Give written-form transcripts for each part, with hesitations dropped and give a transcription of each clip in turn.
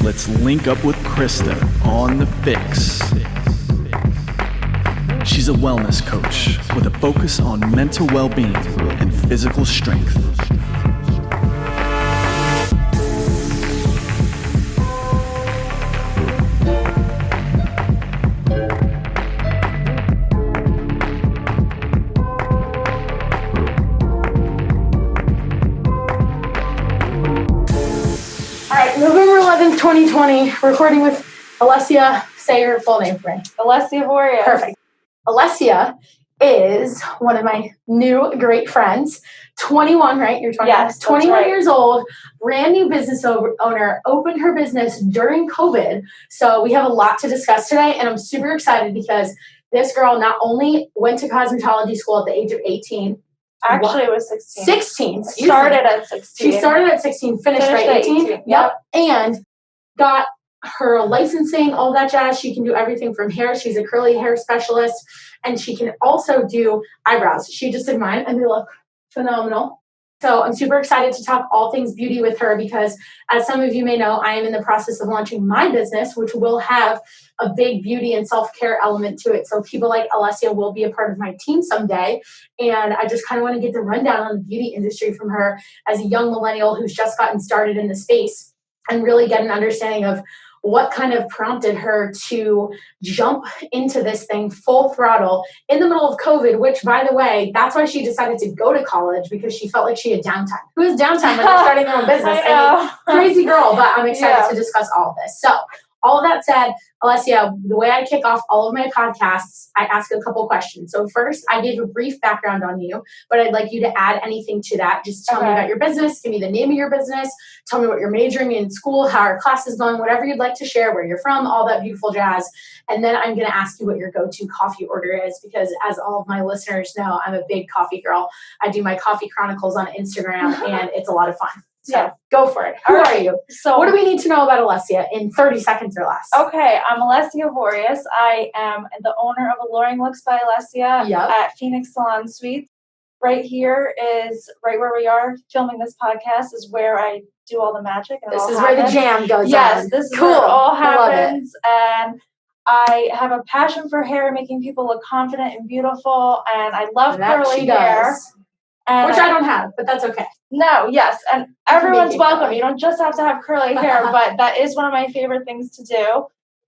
Let's link up with Krista on the FYX. She's a wellness coach with a focus on mental well-being and physical strength. November 11th, 2020, recording with Alessia. Say your full name for me. Alessia Vorrius. Perfect. Alessia is one of my new great friends. 21, right? You're 21? Yes, 21 right. years old, brand new business owner, opened her business during COVID. So we have a lot to discuss today, and I'm super excited because this girl not only went to cosmetology school at the age of 18. Actually, it was 16. 16. Started at 16. She started at 16, finished right 18. Yep. And got her licensing, all that jazz. She can do everything from hair. She's a curly hair specialist. And she can also do eyebrows. She just did mine, and they look phenomenal. So I'm super excited to talk all things beauty with her because, as some of you may know, I am in the process of launching my business, which will have a big beauty and self-care element to it. So people like Alessia will be a part of my team someday. And I just kind of want to get the rundown on the beauty industry from her as a young millennial who's just gotten started in the space and really get an understanding of what kind of prompted her to jump into this thing full throttle in the middle of COVID, which, by the way, that's why she decided to go to college, because she felt like she had downtime. Who has downtime when they're starting their own business? I mean, crazy girl, but I'm excited to discuss all of this. So all of that said, Alessia, the way I kick off all of my podcasts, I ask a couple questions. So first, I gave a brief background on you, but I'd like you to add anything to that. Just tell me about your business, give me the name of your business, tell me what you're majoring in school, how our class is going, whatever you'd like to share, where you're from, all that beautiful jazz. And then I'm going to ask you what your go-to coffee order is, because as all of my listeners know, I'm a big coffee girl. I do my coffee chronicles on Instagram, and it's a lot of fun. So go for it. Who are you? So what do we need to know about Alessia in 30 seconds or less? Okay, I'm Alessia Vorrius. I am the owner of Alluring Looks by Alessia at Phoenix Salon Suites. Right here is right where we are filming this podcast is where I do all the magic. And this is where the jam goes on. Yes, this is where it all happens. And I have a passion for hair, making people look confident and beautiful. And I love curly hair. And which I don't have, but that's okay. No, yes. And everyone's welcome. You don't just have to have curly hair, but that is one of my favorite things to do.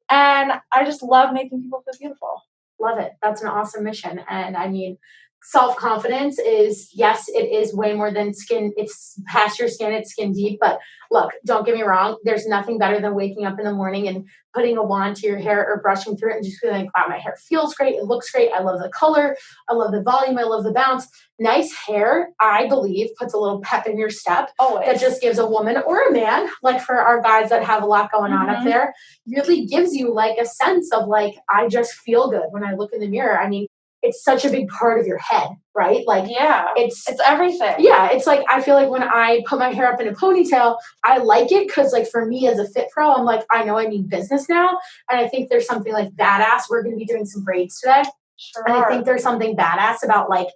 And I just love making people feel beautiful. Love it. That's an awesome mission. And I mean, self-confidence is, yes, it is way more than skin. It's past your skin. It's skin deep. But look, don't get me wrong. There's nothing better than waking up in the morning and putting a wand to your hair or brushing through it and just feeling like, wow, my hair feels great. It looks great. I love the color. I love the volume. I love the bounce. Nice hair, I believe, puts a little pep in your step. Always. That just gives a woman or a man, like for our guys that have a lot going on up there, really gives you like a sense of like, I just feel good when I look in the mirror. I mean, it's such a big part of your head, right? Like, it's everything. Yeah, it's like, I feel like when I put my hair up in a ponytail, I like it because, like, for me as a fit pro, I'm like, I know I need business now. And I think there's something like badass. We're going to be doing some braids today. Sure. And I think there's something badass about like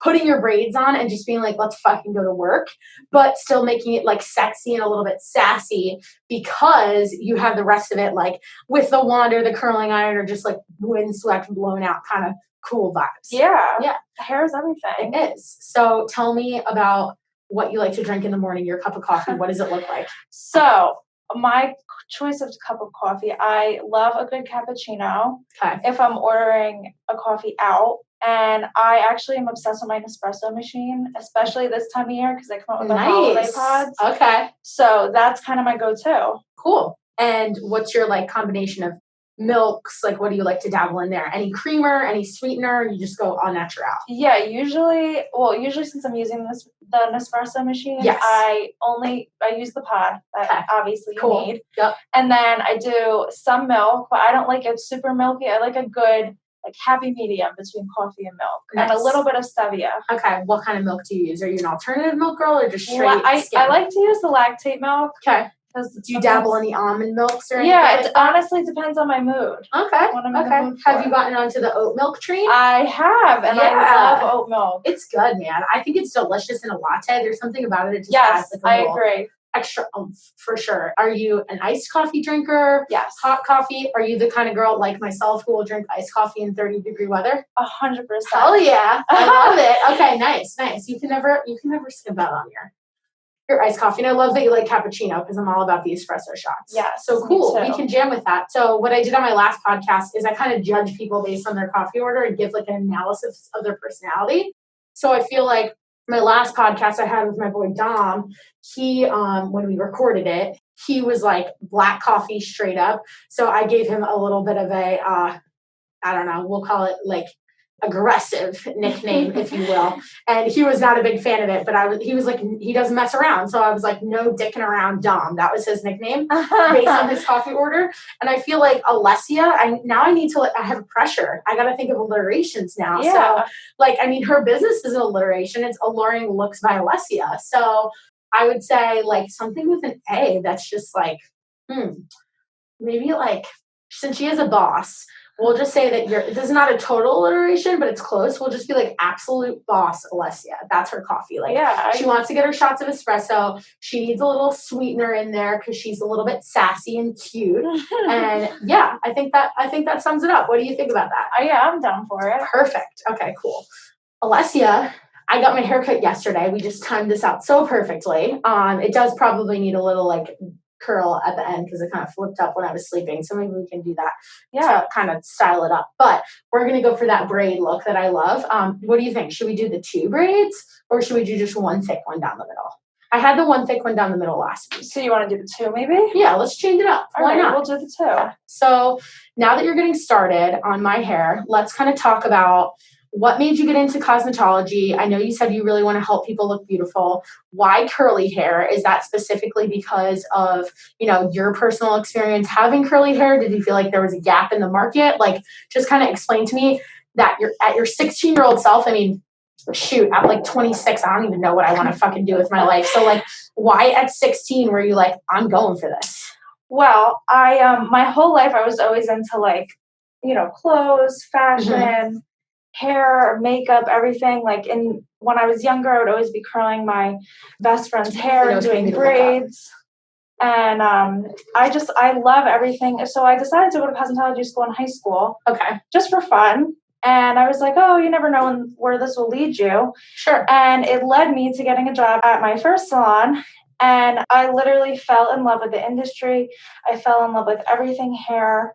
putting your braids on and just being like, let's fucking go to work, but still making it like sexy and a little bit sassy because you have the rest of it like with the wand or the curling iron or just like windswept blown out kind of cool vibes. Yeah. Hair is everything. It is. So tell me about what you like to drink in the morning, your cup of coffee. What does it look like? So my choice of cup of coffee, I love a good cappuccino. Okay. If I'm ordering a coffee out. And I actually am obsessed with my Nespresso machine, especially this time of year because I come out with the holiday pods. Okay. So that's kind of my go-to. Cool. And what's your like combination of milks? Like, what do you like to dabble in there? Any creamer, any sweetener? You just go all natural? Yeah, usually since I'm using the Nespresso machine, I use the pod that obviously you need. Yep. And then I do some milk, but I don't like it super milky. I like a good like happy medium between coffee and milk and a little bit of stevia. Okay. What kind of milk do you use? Are you an alternative milk girl or just straight skim? I like to use the lactate milk. Okay. Do you dabble in the almond milks or anything? Yeah, it honestly depends on my mood. Okay. Have you gotten onto the oat milk train? I have, and I love oat milk. It's good, man. I think it's delicious in a latte. There's something about it. It just adds like a agree. extra oomph for sure. Are you an iced coffee drinker? Yes. Hot coffee? Are you the kind of girl like myself who will drink iced coffee in 30-degree weather? 100%. Hell yeah. I love it. Okay, nice. You can never skip out on your iced coffee. And I love that you like cappuccino because I'm all about the espresso shots. Yeah. So cool. We can jam with that. So what I did on my last podcast is I kind of judge people based on their coffee order and give like an analysis of their personality. So I feel like my last podcast I had with my boy Dom, he when we recorded it, he was like black coffee straight up. So I gave him a little bit of a I don't know, we'll call it like aggressive nickname, if you will. And he was not a big fan of it, but he was like, he doesn't mess around. So I was like, no dicking around Dom. That was his nickname based on his coffee order. And I feel like Alessia, I have pressure. I got to think of alliterations now. Yeah. So like, I mean, her business is an alliteration. It's Alluring Looks by Alessia. So I would say like something with an A that's just like, maybe like, since she is a boss, we'll just say that this is not a total alliteration, but it's close. We'll just be like absolute boss Alessia. That's her coffee. Like she wants to get her shots of espresso. She needs a little sweetener in there because she's a little bit sassy and cute. And yeah, I think that sums it up. What do you think about that? Yeah, I'm down for it. Perfect. Okay, cool. Alessia, I got my haircut yesterday. We just timed this out so perfectly. It does probably need a little like curl at the end because it kind of flipped up when I was sleeping. So maybe we can do that to kind of style it up. But we're going to go for that braid look that I love. What do you think? Should we do the 2 braids or should we do just one thick one down the middle? I had the one thick one down the middle last week. So you want to do the 2 maybe? Yeah, let's change it up. Why not? We'll do the 2. So now that you're getting started on my hair, let's kind of talk about what made you get into cosmetology. I know you said you really want to help people look beautiful. Why curly hair? Is that specifically because of, your personal experience having curly hair? Did you feel like there was a gap in the market? Like, just kind of explain to me that you're at your 16-year-old self. I mean, shoot, at like 26, I don't even know what I want to fucking do with my life. So like, why at 16 were you like, I'm going for this? Well, I my whole life I was always into like, clothes, fashion, hair, makeup, everything. Like when I was younger, I would always be curling my best friend's hair and doing braids. And I love everything. So I decided to go to cosmetology school in high school. Okay. Just for fun. And I was like, oh, you never know where this will lead you. Sure. And it led me to getting a job at my first salon. And I literally fell in love with the industry. I fell in love with everything hair.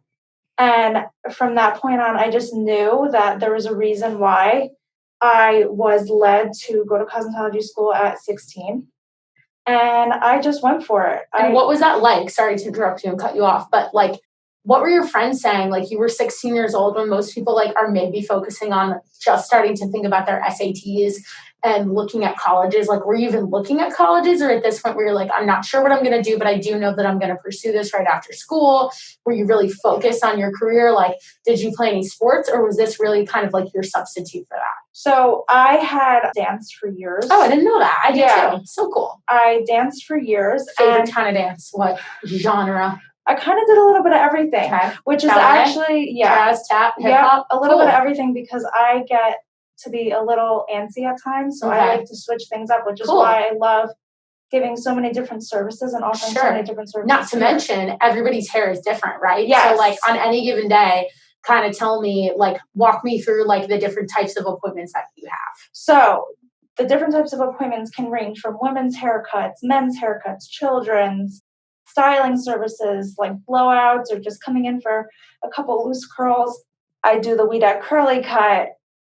And from that point on, I just knew that there was a reason why I was led to go to cosmetology school at 16. And I just went for it. And what was that like? Sorry to interrupt you and cut you off, but like, what were your friends saying? Like, you were 16 years old when most people like are maybe focusing on just starting to think about their SATs and looking at colleges. Like, were you even looking at colleges, or at this point where you're like, I'm not sure what I'm going to do, but I do know that I'm going to pursue this right after school? Were you really focused on your career? Like, did you play any sports, or was this really kind of like your substitute for that? So I had danced for years. Oh, I didn't know that. I did too. So cool. I danced for years. Favorite kind of dance? What genre? I kind of did a little bit of everything, which is actually, jazz, tap, hip hop. A little bit of everything, because I get to be a little antsy at times. So I like to switch things up, which is why I love giving so many different services and offering so many different services. Not to mention, everybody's hair is different, right? Yes. So like on any given day, kind of tell me, like, walk me through like the different types of appointments that you have. So the different types of appointments can range from women's haircuts, men's haircuts, children's, styling services like blowouts, or just coming in for a couple loose curls. I do the weed at curly cut,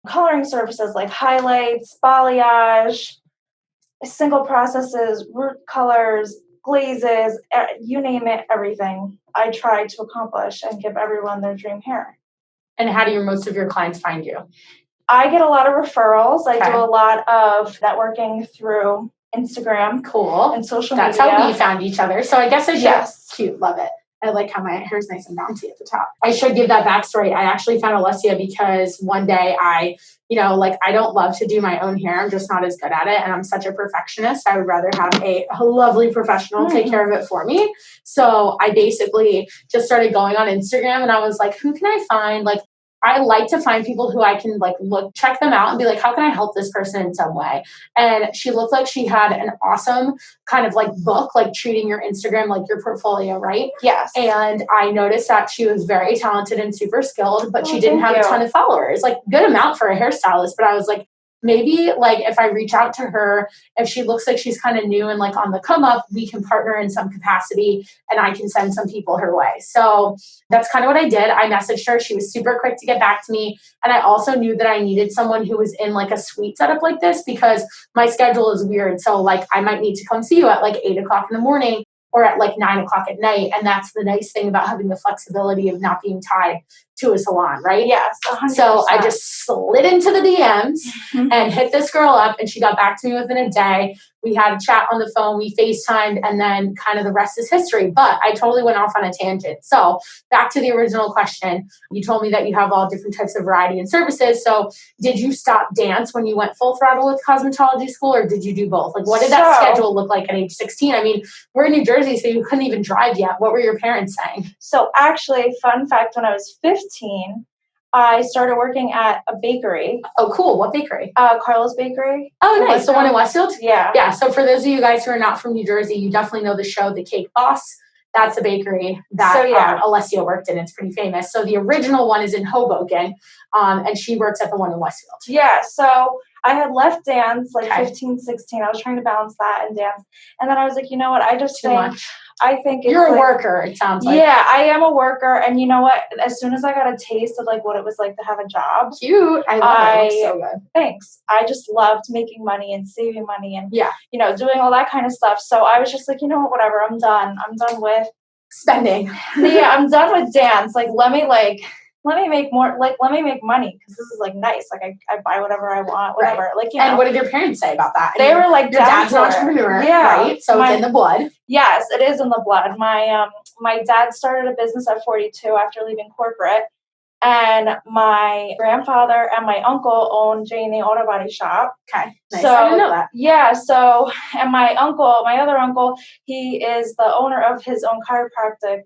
coloring services like highlights, balayage, single processes, root colors, glazes, you name it, everything I try to accomplish and give everyone their dream hair. And how do most of your clients find you? I get a lot of referrals. I do a lot of networking through Instagram. Cool. And social media. That's how we found each other. So I guess I should. Cute. Love it. I like how my hair is nice and bouncy at the top. I should give that backstory. I actually found Alessia because one day I don't love to do my own hair. I'm just not as good at it. And I'm such a perfectionist. I would rather have a lovely professional take care of it for me. So I basically just started going on Instagram and I was like, who can I find? Like, I like to find people who I can like check them out and be like, how can I help this person in some way? And she looked like she had an awesome kind of like book, like treating your Instagram like your portfolio, right? Yes. And I noticed that she was very talented and super skilled, but she didn't have thank a ton of followers, like good amount for a hairstylist. But I was like, maybe like if I reach out to her, if she looks like she's kind of new and like on the come up, we can partner in some capacity and I can send some people her way. So that's kind of what I did. I messaged her. She was super quick to get back to me. And I also knew that I needed someone who was in like a suite setup like this because my schedule is weird. So like I might need to come see you at like 8:00 in the morning or at like 9:00 at night. And that's the nice thing about having the flexibility of not being tied to a salon, right? Yes, 100%. So I just slid into the DMs and hit this girl up, and she got back to me within a day. We had a chat on the phone, we FaceTimed, and then kind of the rest is history. But I totally went off on a tangent. So back to the original question. You told me that you have all different types of variety and services. So did you stop dance when you went full throttle with cosmetology school, or did you do both? Like, what did that schedule look like at age 16? I mean, we're in New Jersey, so you couldn't even drive yet. What were your parents saying? So actually, fun fact, when I was 15, I started working at a bakery. Oh, cool. What bakery? Carlos Bakery. Oh, nice. The one in Westfield? Yeah. Yeah. So for those of you guys who are not from New Jersey, you definitely know the show, The Cake Boss. That's a bakery that Alessia worked in. It's pretty famous. So the original one is in Hoboken, and she works at the one in Westfield. Yeah. So I had left dance like 15, 16. I was trying to balance that and dance. And then I was like, you know what? I think it's you're a worker, it sounds like. Yeah, I am a worker. And you know what? As soon as I got a taste of like what it was like to have a job. Cute. I love it. It looks so good. Thanks. I just loved making money and saving money and, yeah, you know, doing all that kind of stuff. So I was just like, you know what, whatever. I'm done. I'm done with spending. Yeah, I'm done with dance. Let me make more, let me make money because this is like nice. Like I buy whatever I want, whatever. Right. Like, you know. And what did your parents say about that? They were like, your dad's an entrepreneur, right? So it's in the blood. Yes, it is in the blood. My dad started a business at 42 after leaving corporate. And my grandfather and my uncle own J&A Auto Body Shop. Okay, nice. So, I didn't know that. Yeah, so, and my other uncle, he is the owner of his own chiropractic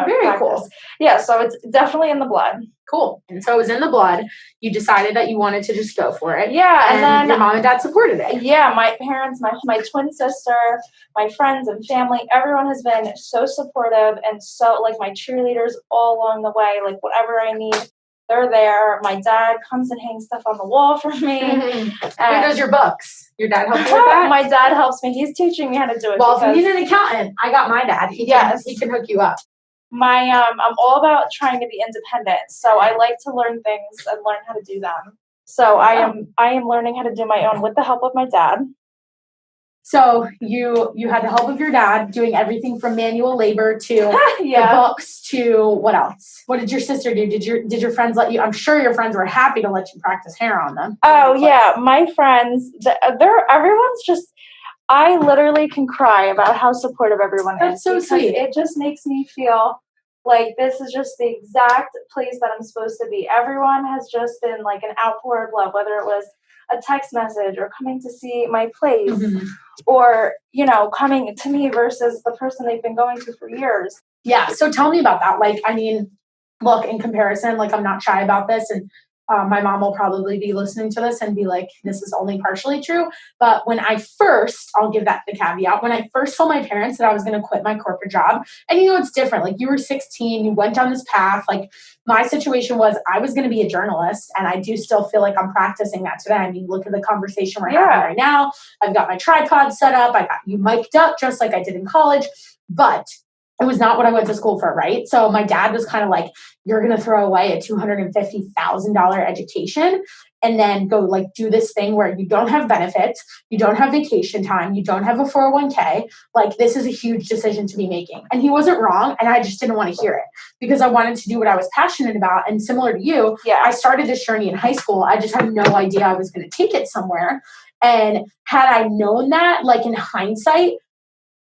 Very practice. cool. Yeah, so it's definitely in the blood. Cool. And so it was in the blood. You decided that you wanted to just go for it. Yeah, and then your mom and dad supported it. Yeah, my parents, my twin sister, my friends and family, everyone has been so supportive and so like my cheerleaders all along the way. Like whatever I need, they're there. My dad comes and hangs stuff on the wall for me. Where goes your books? Your dad helps you with that? My dad helps me. He's teaching me how to do it. Well, if you need an accountant, I got my dad. He can hook you up. I'm all about trying to be independent. So I like to learn things and learn how to do them. So I am learning how to do my own with the help of my dad. So you had the help of your dad doing everything from manual labor to the books to what else? What did your sister do? Did your friends let you? I'm sure your friends were happy to let you practice hair on them. Oh yeah, my friends, everyone's just. I literally can cry about how supportive everyone is. That's so sweet. It just makes me feel like this is just the exact place that I'm supposed to be. Everyone has just been like an outpour of love, whether it was a text message or coming to see my place or, you know, coming to me versus the person they've been going to for years. Yeah. So tell me about that. Like, I mean, look, in comparison, like I'm not shy about this, and my mom will probably be listening to this and be like, this is only partially true. But when I'll give that the caveat. When I first told my parents that I was going to quit my corporate job, and you know, it's different. Like you were 16, you went down this path. Like my situation was I was going to be a journalist, and I do still feel like I'm practicing that today. I mean, look at the conversation we're having right now. I've got my tripod set up. I got you mic'd up just like I did in college, but it was not what I went to school for, right? So my dad was kind of like, you're going to throw away a $250,000 education and then go like do this thing where you don't have benefits, you don't have vacation time, you don't have a 401k. Like this is a huge decision to be making. And he wasn't wrong. And I just didn't want to hear it because I wanted to do what I was passionate about. And similar to you, I started this journey in high school. I just had no idea I was going to take it somewhere. And had I known that, like in hindsight,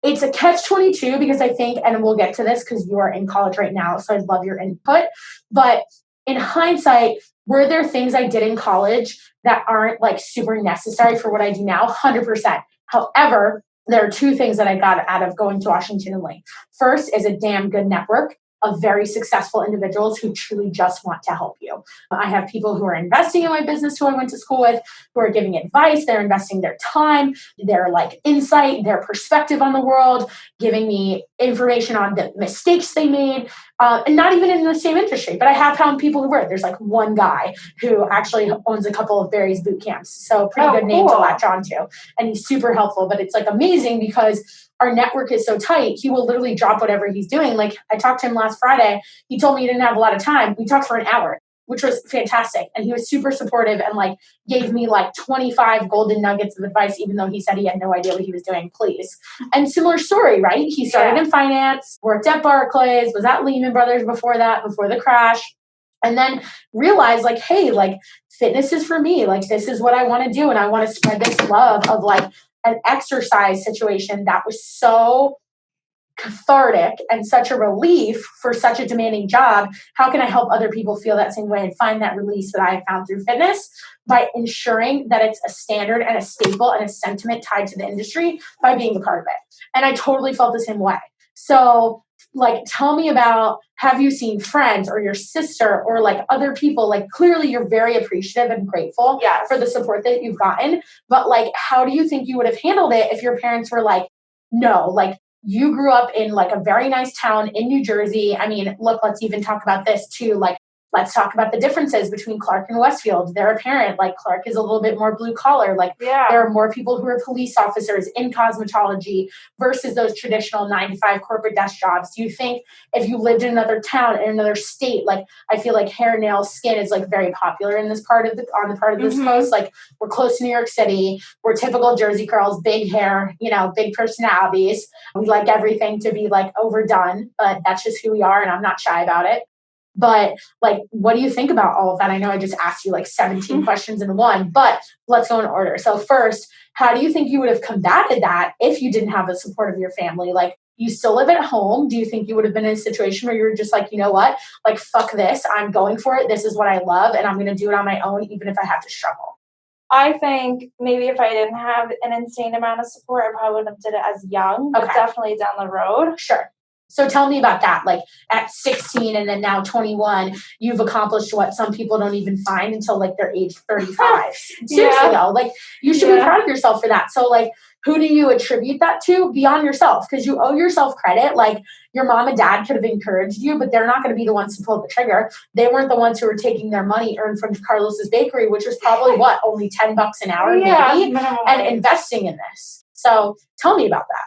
it's a catch-22 because I think, and we'll get to this because you are in college right now, so I'd love your input. But in hindsight, were there things I did in college that aren't like super necessary for what I do now? 100%. However, there are two things that I got out of going to Washington and Lee. First is a damn good network. of very successful individuals who truly just want to help you. I have people who are investing in my business who I went to school with, who are giving advice. They're investing their time, their like insight, their perspective on the world, giving me information on the mistakes they made, and not even in the same industry. But I have found people who were. There's like one guy who actually owns a couple of Barry's boot camps. So pretty good name to latch onto. And he's super helpful. But it's like amazing because our network is so tight. He will literally drop whatever he's doing. Like I talked to him last Friday. He told me he didn't have a lot of time. We talked for an hour, which was fantastic. And he was super supportive and like gave me like 25 golden nuggets of advice, even though he said he had no idea what he was doing, please. And similar story, right? He started in finance, worked at Barclays, was at Lehman Brothers before that, before the crash. And then realized like, hey, like fitness is for me. Like this is what I want to do. And I want to spread this love of like an exercise situation that was so cathartic and such a relief for such a demanding job. How can I help other people feel that same way and find that release that I have found through fitness by ensuring that it's a standard and a staple and a sentiment tied to the industry by being a part of it? And I totally felt the same way. So like, tell me about, have you seen friends or your sister or like other people? Like clearly you're very appreciative and grateful for the support that you've gotten. But like, how do you think you would have handled it if your parents were like, no, like you grew up in like a very nice town in New Jersey. I mean, look, let's even talk about this too. Like, let's talk about the differences between Clark and Westfield. They're apparent. Like Clark is a little bit more blue collar. Like there are more people who are police officers in cosmetology versus those traditional 9-to-5 corporate desk jobs. Do you think if you lived in another town, in another state, like I feel like hair, nails, skin is like very popular in this part of the, on the part of this coast. Like we're close to New York City. We're typical Jersey girls, big hair, you know, big personalities. We like everything to be like overdone, but that's just who we are. And I'm not shy about it. But like, what do you think about all of that? I know I just asked you like 17 questions in one, but let's go in order. So first, how do you think you would have combated that if you didn't have the support of your family? Like you still live at home. Do you think you would have been in a situation where you were just like, you know what, like, fuck this, I'm going for it. This is what I love. And I'm going to do it on my own, even if I have to struggle. I think maybe if I didn't have an insane amount of support, I probably wouldn't have did it as young, but definitely down the road. Sure. So tell me about that. Like at 16 and then now 21, you've accomplished what some people don't even find until like they're age 35. Seriously though, like you should be proud of yourself for that. So like, who do you attribute that to beyond yourself? Because you owe yourself credit. Like your mom and dad could have encouraged you, but they're not going to be the ones to pull the trigger. They weren't the ones who were taking their money earned from Carlos's Bakery, which was probably what, only $10 an hour maybe, and investing in this. So tell me about that.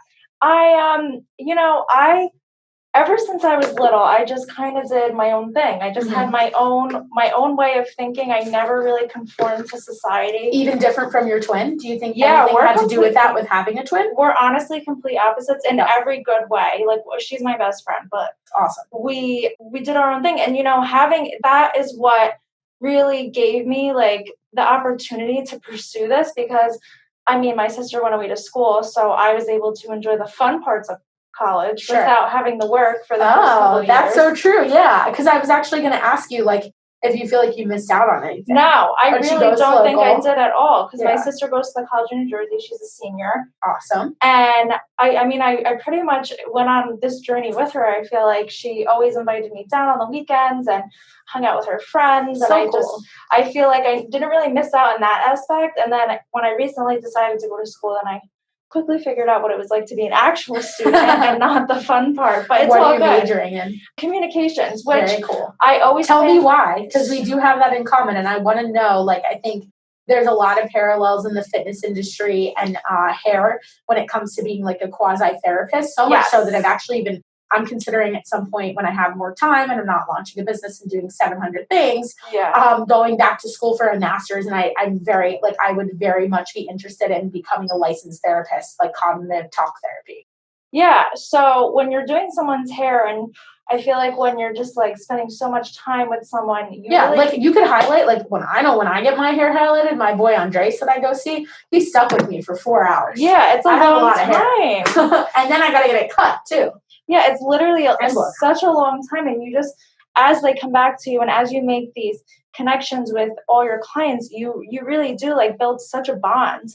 Ever since I was little, I just kind of did my own thing. I just had my own way of thinking. I never really conformed to society. Even different from your twin? Do you think anything had to do with that, with having a twin? We're honestly complete opposites in every good way. Like she's my best friend, but awesome. We did our own thing. And, having that is what really gave me like the opportunity to pursue this because, I mean, my sister went away to school, so I was able to enjoy the fun parts of college without having to work for the first couple of years. That's so true. Yeah. Because I was actually going to ask you, like, if you feel like you missed out on anything. No, I really don't think I did at all. Because my sister goes to the college in New Jersey. She's a senior. Awesome. And I pretty much went on this journey with her. I feel like she always invited me down on the weekends and hung out with her friends. So and I feel like I didn't really miss out on that aspect. And then when I recently decided to go to school, then I quickly figured out what it was like to be an actual student and not the fun part. But it's what all are you good. Majoring in? Communications, which very cool. I always tell me why, because we do have that in common, and I want to know. Like, I think there's a lot of parallels in the fitness industry and hair when it comes to being like a quasi therapist. So much so that I'm considering at some point when I have more time and I'm not launching a business and doing 700 things, going back to school for a master's. And I'm very, like, I would very much be interested in becoming a licensed therapist, like cognitive talk therapy. Yeah. So when you're doing someone's hair, and I feel like when you're just like spending so much time with someone, like you could highlight, like when I get my hair highlighted, my boy Andres that I go see, he's stuck with me for 4 hours. Yeah, it's a long time. And then I got to get it cut too. Yeah, it's literally such a long time. And you just, as they come back to you and as you make these connections with all your clients, you really do like build such a bond.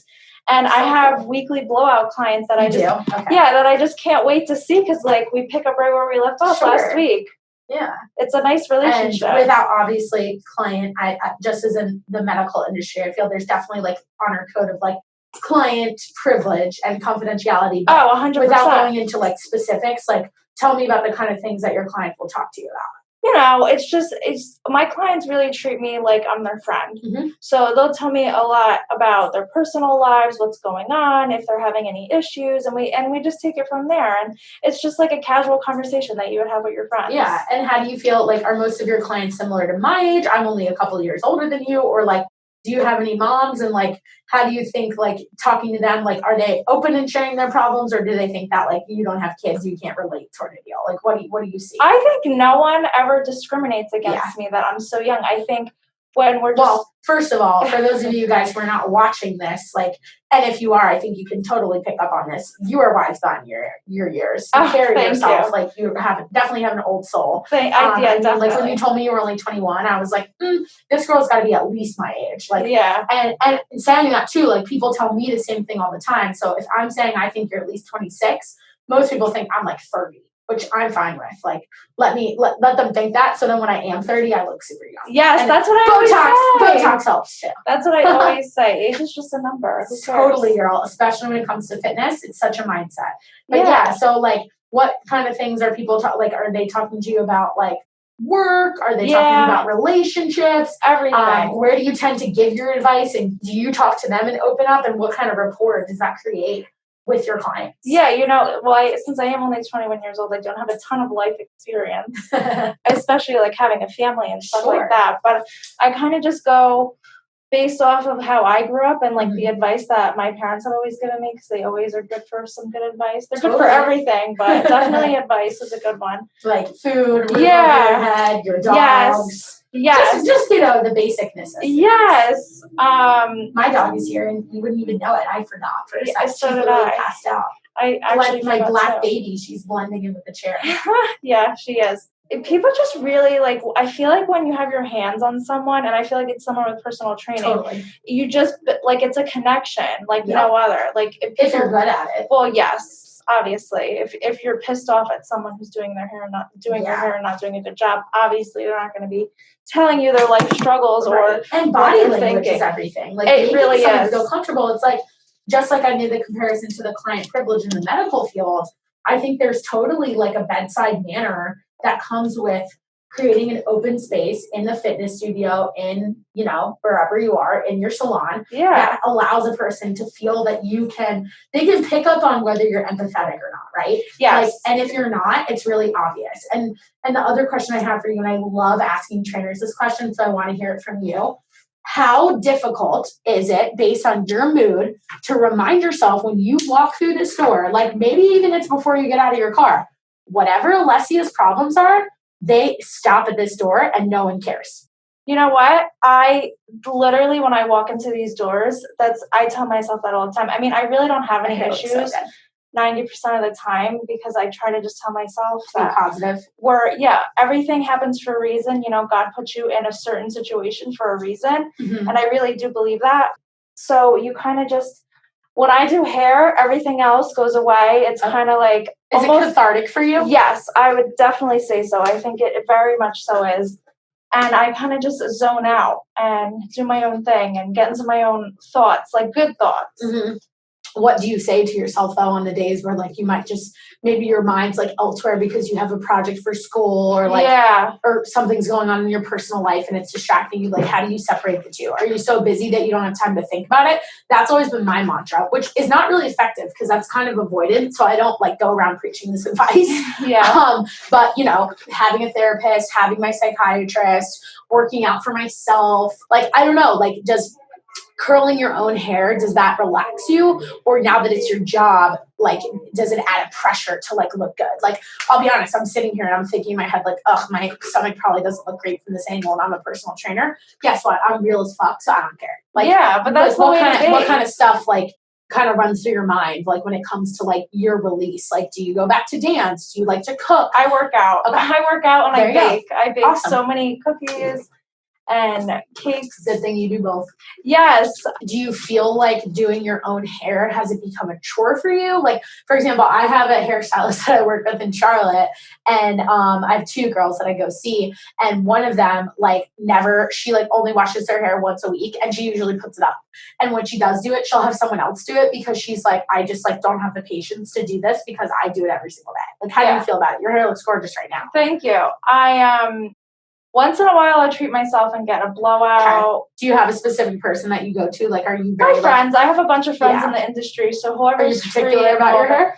And I have weekly blowout clients that that I just can't wait to see because like we pick up right where we left off last week. Yeah. It's a nice relationship. And without obviously client, I just as in the medical industry, I feel there's definitely like honor code of like client privilege and confidentiality. But 100%. without going into like specifics, like tell me about the kind of things that your client will talk to you about. It's my clients really treat me like I'm their friend. Mm-hmm. So they'll tell me a lot about their personal lives, what's going on, if they're having any issues, and we just take it from there. And it's just like a casual conversation that you would have with your friends. Yeah. And how do you feel? Like, are most of your clients similar to my age? I'm only a couple of years older than you, or like, do you have any moms? And like, how do you think, like, talking to them, like, are they open in sharing their problems, or do they think that like you don't have kids, you can't relate sort of deal? Like, what do you see? I think no one ever discriminates against me that I'm so young. I think when we're just... Well, first of all, for those of you guys who are not watching this, like, and if you are, I think you can totally pick up on this. You are wise beyond your years. You carry yourself like you definitely have an old soul. Definitely. Like when you told me you were only 21, I was like, this girl's got to be at least my age. Like, yeah. And saying that too, like people tell me the same thing all the time. So if I'm saying I think you're at least 26, most people think I'm like 30. Which I'm fine with. Like, let them think that. So then when I am 30, I look super young. Yes, and that's what I always say. Botox helps too. That's what I always say. Age is just a number. Totally, girl. Especially when it comes to fitness, it's such a mindset. But yeah, so like, what kind of things are people like? Are they talking to you about like work? Are they talking about relationships? Everything. Where do you tend to give your advice, and do you talk to them and open up? And what kind of rapport does that create with your clients? Yeah, since I am only 21 years old, I don't have a ton of life experience, especially like having a family and stuff like that. But I kind of just go based off of how I grew up and like the advice that my parents have always given me, because they always are good for some good advice. They're good for everything, but definitely advice is a good one. Like food, roof over your head, your dogs. Yes. Just the basic necessities. Yes. My dog is here, and you wouldn't even know it. I forgot for a second. So did I passed out. I actually my black baby. She's blending in with the chair. Yeah, she is. People just really like. I feel like when you have your hands on someone, and I feel like it's someone with personal training, you just like it's a connection like no other. Like if you're good at it. Well, yes. Obviously, if you're pissed off at someone who's doing their hair and not doing their hair and not doing a good job, obviously they're not going to be telling you their life struggles and body language is everything. Like it really is. Feel comfortable. It's like just like I made the comparison to the client privilege in the medical field. I think there's totally like a bedside manner that comes with creating an open space in the fitness studio, in, wherever you are, in your salon, that allows a person to feel that they can pick up on whether you're empathetic or not, right? Yes. And if you're not, it's really obvious. And the other question I have for you, and I love asking trainers this question, so I want to hear it from you. How difficult is it, based on your mood, to remind yourself when you walk through the store, like maybe even it's before you get out of your car, whatever Alessia's problems are, they stop at this door and no one cares. You know what? I literally, when I walk into these doors, I tell myself that all the time. I mean, I really don't have any issues 90% of the time, because I try to just tell myself that positive. Everything happens for a reason. God put you in a certain situation for a reason. Mm-hmm. And I really do believe that. So you kind of just, when I do hair, everything else goes away. It's kind of like... Is it cathartic for you? Yes, I would definitely say so. I think it very much so is. And I kind of just zone out and do my own thing and get into my own thoughts, like good thoughts. Mm-hmm. What do you say to yourself, though, on the days where, like, you might just, maybe your mind's, like, elsewhere because you have a project for school or, like, or something's going on in your personal life and it's distracting you? Like, how do you separate the two? Are you so busy that you don't have time to think about it? That's always been my mantra, which is not really effective because that's kind of avoided. So I don't, like, go around preaching this advice. But, having a therapist, having my psychiatrist, working out for myself, like, I don't know, like, just curling your own hair, does that relax you? Or now that it's your job, like, does it add a pressure to, like, look good? Like, I'll be honest, I'm sitting here and I'm thinking in my head, like, my stomach probably doesn't look great from this angle and I'm a personal trainer. Guess what? I'm real as fuck, so I don't care. Like, but that's what kind of stuff, like, kind of runs through your mind, like, when it comes to, like, your release? Like, do you go back to dance? Do you like to cook? I work out. Okay. I work out and I bake. I bake awesome. So many cookies. and cakes. Good thing you do both. Yes. Do you feel like doing your own hair, has it become a chore for you? Like, for example, I have a hairstylist that I work with in Charlotte, and I have 2 girls that I go see, and one of them, like, she like only washes their hair once a week, and she usually puts it up. And when she does do it, she'll have someone else do it because she's like, I just like don't have the patience to do this because I do it every single day. Like, how do you feel about it? Your hair looks gorgeous right now. Thank you. I once in a while I treat myself and get a blowout. Okay. Do you have a specific person that you go to? Like, are you my friends? I have a bunch of friends in the industry, so whoever's Are you particular about your hair?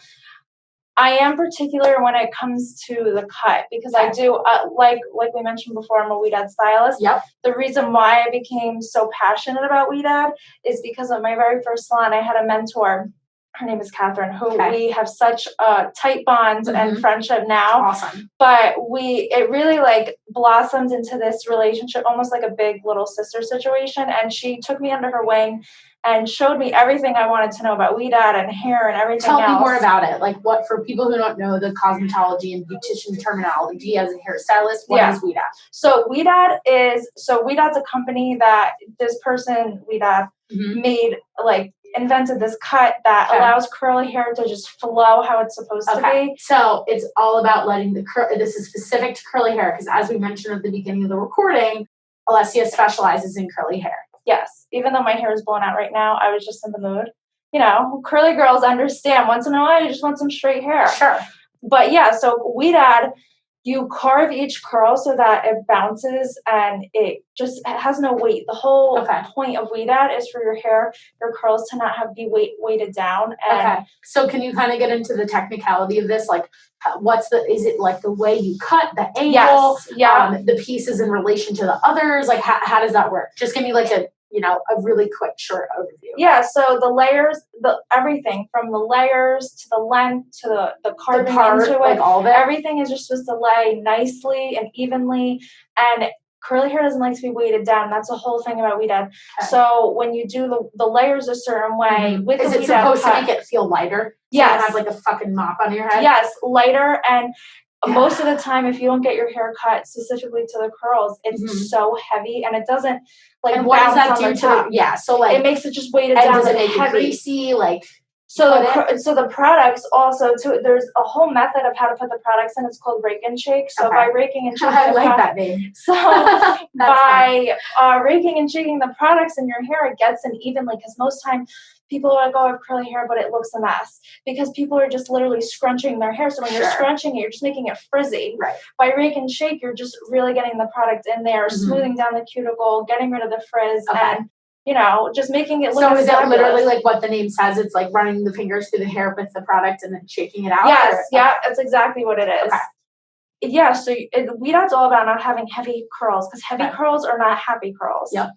I am particular when it comes to the cut because I do like we mentioned before, I'm a Weed Ad stylist. Yep. The reason why I became so passionate about Weed Ad is because of my very first salon. I had a mentor. Her name is Catherine, who we have such a tight bond and friendship now. Awesome. But it really like blossomed into this relationship, almost like a big little sister situation. And she took me under her wing and showed me everything I wanted to know about Weed Ad and hair and everything else. Tell me more about it. Like, what, for people who don't know the cosmetology and beautician terminology as a hairstylist, what is Weed Ad? So Weed Ad's a company that this person, Weed Ad, made, like, invented this cut that allows curly hair to just flow how it's supposed to be. So it's all about letting this is specific to curly hair, because as we mentioned at the beginning of the recording, Alessia specializes in curly hair. Yes. Even though my hair is blown out right now, I was just in the mood. You know, curly girls understand once in a while you just want some straight hair. Sure. But yeah, so Weed Ad, you carve each curl so that it bounces and it has no weight. The whole point of Weed Ad is for your curls to not be weighted down. And So can you kind of get into the technicality of this? Like, is it like the way you cut, the angle, the pieces in relation to the others? Like, how does that work? Just give me like a really quick, short overview. Yeah, so the layers, everything from the layers to the length to the carving into it, like all of it. Everything is just supposed to lay nicely and evenly. And curly hair doesn't like to be weighted down. That's the whole thing about Weed Ad. So when you do the layers a certain way, with is it supposed to make it feel lighter? So you don't have like a fucking mop on your head? Yes, lighter. And most of the time, if you don't get your hair cut specifically to the curls, it's so heavy and it doesn't like. And what does that do to so like it makes it just weighted down. Does it make it greasy? Like, so the products also too. There's a whole method of how to put the products in. It's called rake and shake. So by raking and shaking, I like that name. So by raking and shaking the products in your hair, it gets in evenly. Because most time people are like, "Oh, I have curly hair, but it looks a mess," because people are just literally scrunching their hair. So when you're scrunching it, you're just making it frizzy. Right. By rake and shake, you're just really getting the product in there, smoothing down the cuticle, getting rid of the frizz, and just making it look. So is it literally like what the name says? It's like running the fingers through the hair with the product and then shaking it out? Yes, that's exactly what it is. Okay. Yeah, so Weed Ad's all about not having heavy curls, because heavy curls are not happy curls. Yep.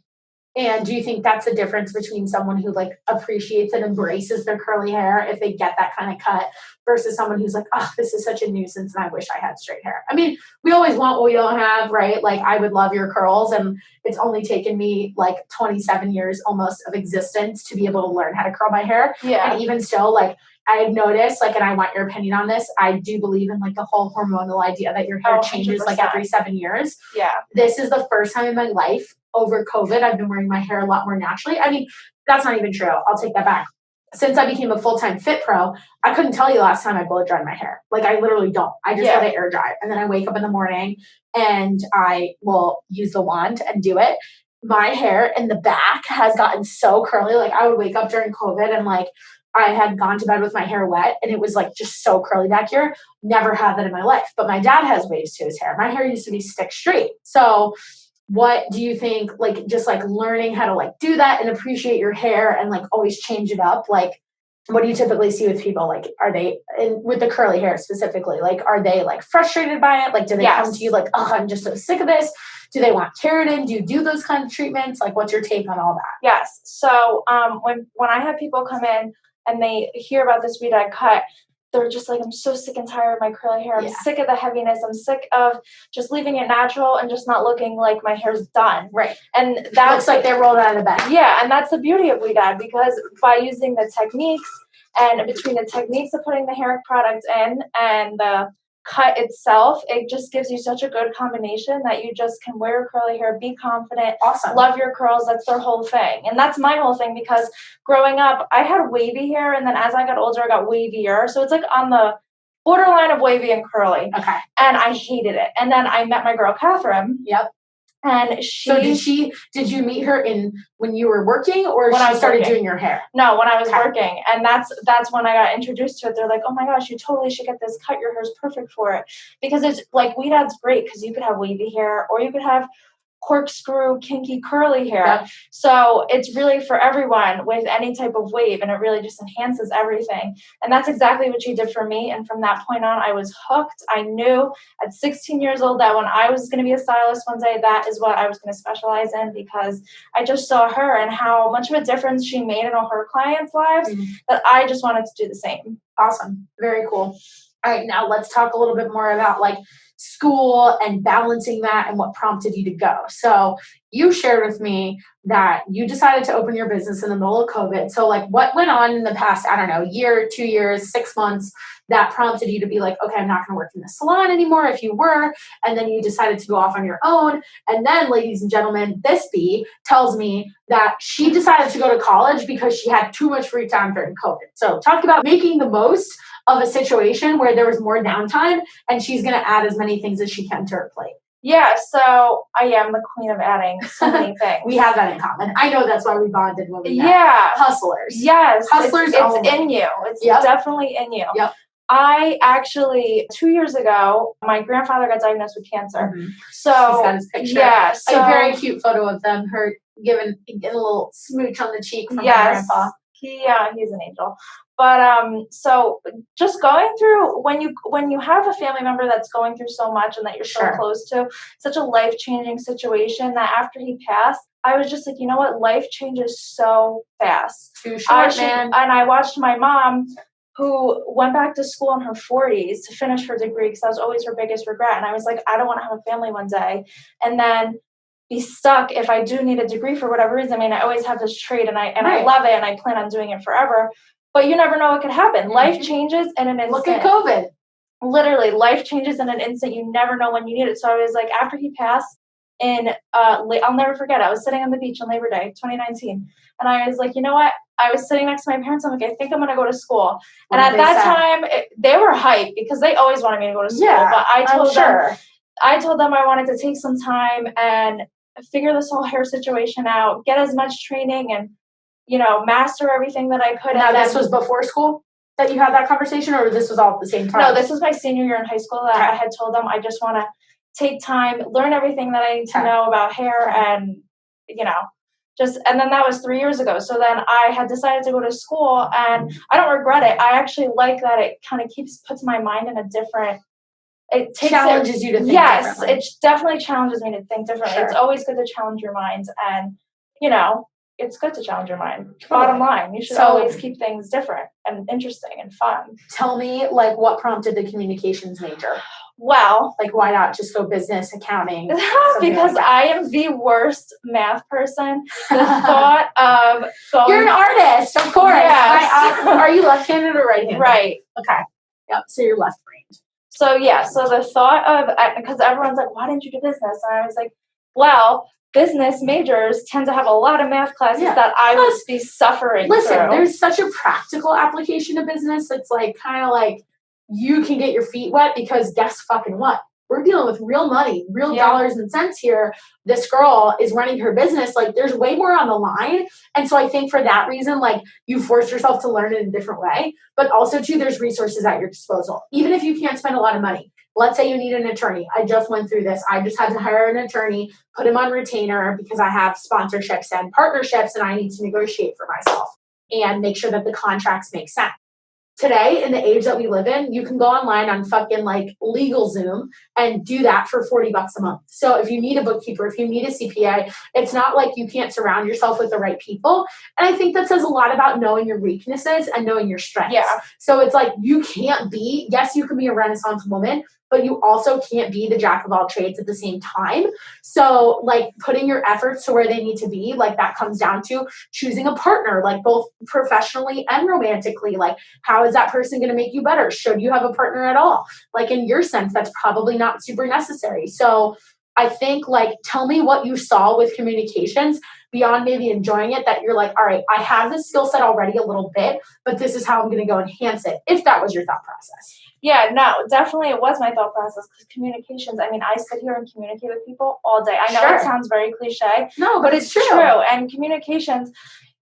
And do you think that's the difference between someone who like appreciates and embraces their curly hair if they get that kind of cut versus someone who's like, oh, this is such a nuisance and I wish I had straight hair? I mean, we always want what we don't have, right? Like, I would love your curls, and it's only taken me like 27 years almost of existence to be able to learn how to curl my hair. Yeah. And even still, like, I've noticed, like, and I want your opinion on this, I do believe in like the whole hormonal idea that your hair changes 100%. like every 7 years. Yeah. This is the first time in my life over COVID I've been wearing my hair a lot more naturally. I mean, that's not even true. I'll take that back. Since I became a full-time fit pro, I couldn't tell you last time I blow dried my hair. Like, I literally don't. I just let it air dry. And then I wake up in the morning and I will use the wand and do it. My hair in the back has gotten so curly. Like, I would wake up during COVID and like I had gone to bed with my hair wet and it was like just so curly back here. Never had that in my life. But my dad has waves to his hair. My hair used to be stick straight. So what do you think, like, just like learning how to like do that and appreciate your hair and like always change it up? Like, what do you typically see with people? Like, are they, with the curly hair specifically, like, are they like frustrated by it? Like, do they come to you like, oh, I'm just so sick of this? Do they want keratin? Do you do those kind of treatments? Like, what's your take on all that? Yes. So when I have people come in and they hear about this Weed Ad cut, they're just like, I'm so sick and tired of my curly hair. I'm sick of the heaviness. I'm sick of just leaving it natural and just not looking like my hair's done. Right. And that looks like they're rolled out of bed. Yeah. And that's the beauty of Weed Ad, because by using the techniques and between the techniques of putting the hair product in and the cut itself, it just gives you such a good combination that you just can wear curly hair, be confident, Awesome. love your curls. That's their whole thing. And that's my whole thing, because growing up, I had wavy hair, and then as I got older, I got wavier. So it's like on the borderline of wavy and curly. Okay. And I hated it. And then I met my girl, Catherine. Yep. And did you meet her when you were working, or when she I was started working. doing your hair? No, when I was working. And that's when I got introduced to it. They're like, oh my gosh, you totally should get this cut. Your hair's perfect for it. Because it's like, weed ad's great because you could have wavy hair, or you could have corkscrew, kinky, curly hair. Yep. So it's really for everyone with any type of wave, and it really just enhances everything. And that's exactly what she did for me. And from that point on, I was hooked. I knew at 16 years old that when I was going to be a stylist one day, that is what I was going to specialize in, because I just saw her and how much of a difference she made in all her clients' lives, that I just wanted to do the same. Awesome. Very cool. All right, now let's talk a little bit more about like school and balancing that and what prompted you to go. So you shared with me that you decided to open your business in the middle of COVID. So like what went on in the past, I don't know, year, 2 years, 6 months that prompted you to be like, okay, I'm not going to work in the salon anymore if you were, and then you decided to go off on your own. And then, ladies and gentlemen, this bee tells me that she decided to go to college because she had too much free time during COVID. So talk about making the most of a situation where there was more downtime, and she's going to add as many things as she can to her plate. Yeah, so I am the queen of adding so many things. We have that in common. I know that's why we bonded when we met. Yeah. Hustlers. Yes. Hustlers. It's in you. It's definitely in you. Yep. I actually, 2 years ago, my grandfather got diagnosed with cancer. Mm-hmm. So she's got his picture. Yeah. So a very cute photo of them, her getting a little smooch on the cheek from her grandpa. He's an angel. But so just going through when you have a family member that's going through so much and that you're so close to, such a life-changing situation, that after he passed, I was just like, you know what, life changes so fast. Too short, man. And I watched my mom, who went back to school in her 40s to finish her degree, because that was always her biggest regret. And I was like, I don't want to have a family one day and then be stuck if I do need a degree for whatever reason. I mean, I always have this trade, and I love it, and I plan on doing it forever. But you never know what could happen. Mm-hmm. Life changes in an instant. Look at COVID. Literally, life changes in an instant. You never know when you need it. So I was like, after he passed, I'll never forget, I was sitting on the beach on Labor Day, 2019. And I was like, you know what? I was sitting next to my parents. I'm like, I think I'm going to go to school. And at that time, they were hyped because they always wanted me to go to school. Yeah, but I told them I wanted to take some time and figure this whole hair situation out, get as much training and, master everything that I could. Now, this was before school that you had that conversation, or this was all at the same time? No, this was my senior year in high school that I had told them I just want to take time, learn everything that I need to know about hair, and, and then that was 3 years ago. So then I had decided to go to school, and I don't regret it. I actually like that it kind of puts my mind in a different, it challenges you to think differently. Yes, it definitely challenges me to think differently. Sure. It's always good to challenge your mind, and, it's good to challenge your mind. Totally. Bottom line, you should always keep things different and interesting and fun. Tell me, what prompted the communications major? Well, why not just go business, accounting? Because I am the worst math person. The thought of going... You're an artist, of course. Yes. Are you left-handed or right-handed? Right. Okay. Yep. So you're left-brained. So the thought of, because everyone's like, why didn't you do business? And I was like, well, business majors tend to have a lot of math classes that I would be suffering through. There's such a practical application of business. It's kind of like you can get your feet wet, because guess fucking what? We're dealing with real money, real dollars and cents here. This girl is running her business. There's way more on the line. And so I think for that reason, you force yourself to learn it in a different way. But also, too, there's resources at your disposal. Even if you can't spend a lot of money. Let's say you need an attorney. I just went through this. I just had to hire an attorney, put him on retainer because I have sponsorships and partnerships, and I need to negotiate for myself and make sure that the contracts make sense. Today, in the age that we live in, you can go online on fucking LegalZoom and do that for $40 a month. So if you need a bookkeeper, if you need a CPA, it's not like you can't surround yourself with the right people. And I think that says a lot about knowing your weaknesses and knowing your strengths. Yeah. So it's you can't be, yes, you can be a Renaissance woman, but you also can't be the jack of all trades at the same time. So putting your efforts to where they need to be, that comes down to choosing a partner, both professionally and romantically. How How is that person going to make you better? Should you have a partner at all? Like in your sense, that's probably not super necessary. So I think like, tell me what you saw with communications beyond maybe enjoying it, that you're like, all right, I have this skill set already a little bit, but this is how I'm going to go enhance it. If that was your thought process. Yeah, no, definitely it was my thought process, because communications, I mean, I sit here and communicate with people all day. I know it sounds very cliche. No, but it's true. And communications,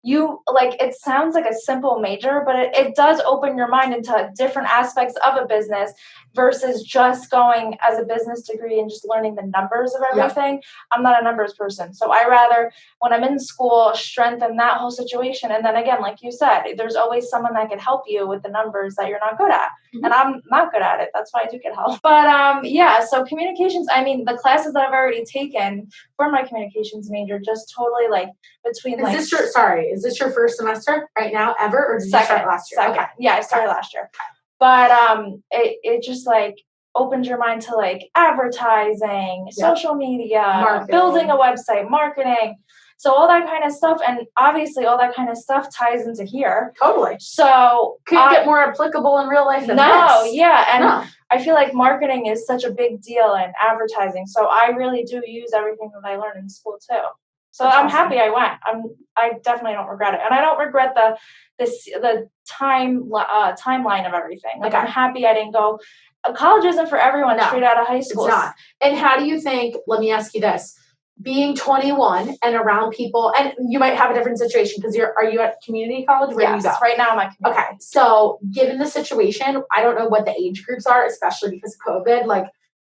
it sounds like a simple major, but it does open your mind into different aspects of a business versus just going as a business degree and just learning the numbers of everything. Yep. I'm not a numbers person. So I rather, when I'm in school, strengthen that whole situation. And then again, like you said, there's always someone that can help you with the numbers that you're not good at. Mm-hmm. And I'm not good at it. That's why I do get help. But so communications, I mean, the classes that I've already taken for my communications major, just totally between is this your first semester right now ever, or did you start last year? Second. Okay. Yeah, I started last year. But it just opens your mind to advertising, social media, marketing, building a website, marketing. So all that kind of stuff, and obviously all that kind of stuff ties into here. Totally. So couldn't get more applicable in real life than this. I feel like marketing is such a big deal in advertising. So I really do use everything that I learned in school too. So that's I'm happy I went. I definitely don't regret it, and I don't regret the timeline of everything. I'm happy I didn't go. College isn't for everyone straight out of high school. It's not. And how do you think? Let me ask you this: being 21 and around people, and you might have a different situation because are you at community college? Where do you go? Right now I'm at community. Okay, so given the situation, I don't know what the age groups are, especially because of COVID.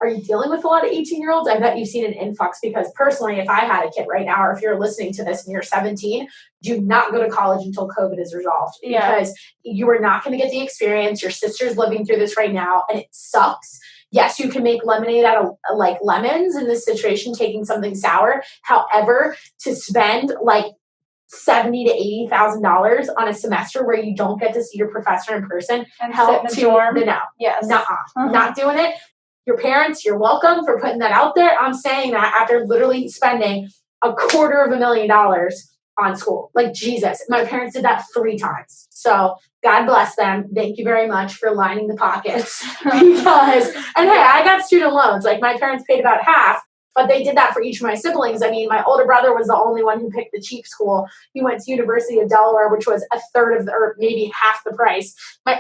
Are you dealing with a lot of 18-year-olds? I bet you've seen an influx, because personally, if I had a kid right now, or if you're listening to this and you're 17, do not go to college until COVID is resolved, because you are not going to get the experience. Your sister's living through this right now, and it sucks. Yes, you can make lemonade out of lemons in this situation, taking something sour. However, to spend $70,000 to $80,000 on a semester where you don't get to see your professor in person and help to dorm. Yes. Not doing it. Your parents, you're welcome for putting that out there. I'm saying that after literally spending $250,000 on school. Jesus, my parents did that 3 times. So God bless them. Thank you very much for lining the pockets. And hey, I got student loans. My parents paid about half, but they did that for each of my siblings. I mean, my older brother was the only one who picked the cheap school. He went to University of Delaware, which was a third of or maybe half the price. My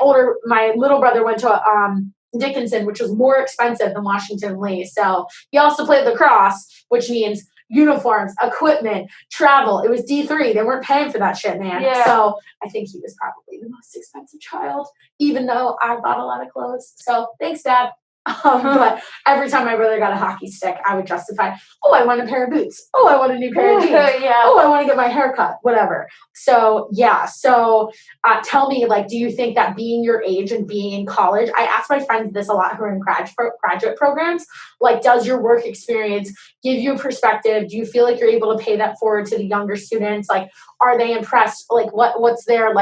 little brother went to Dickinson, which was more expensive than Washington Lee. So he also played lacrosse, which means uniforms, equipment, travel. It was D3. They weren't paying for that shit, man. Yeah. So I think he was probably the most expensive child, even though I bought a lot of clothes. So thanks, Dad. But every time my brother got a hockey stick, I would justify, I want a pair of boots. I want a new pair of jeans. I want to get my hair cut, whatever. So, tell me, do you think that being your age and being in college, I ask my friends this a lot who are in graduate programs, does your work experience give you a perspective? Do you feel like you're able to pay that forward to the younger students? Are they impressed? What's their,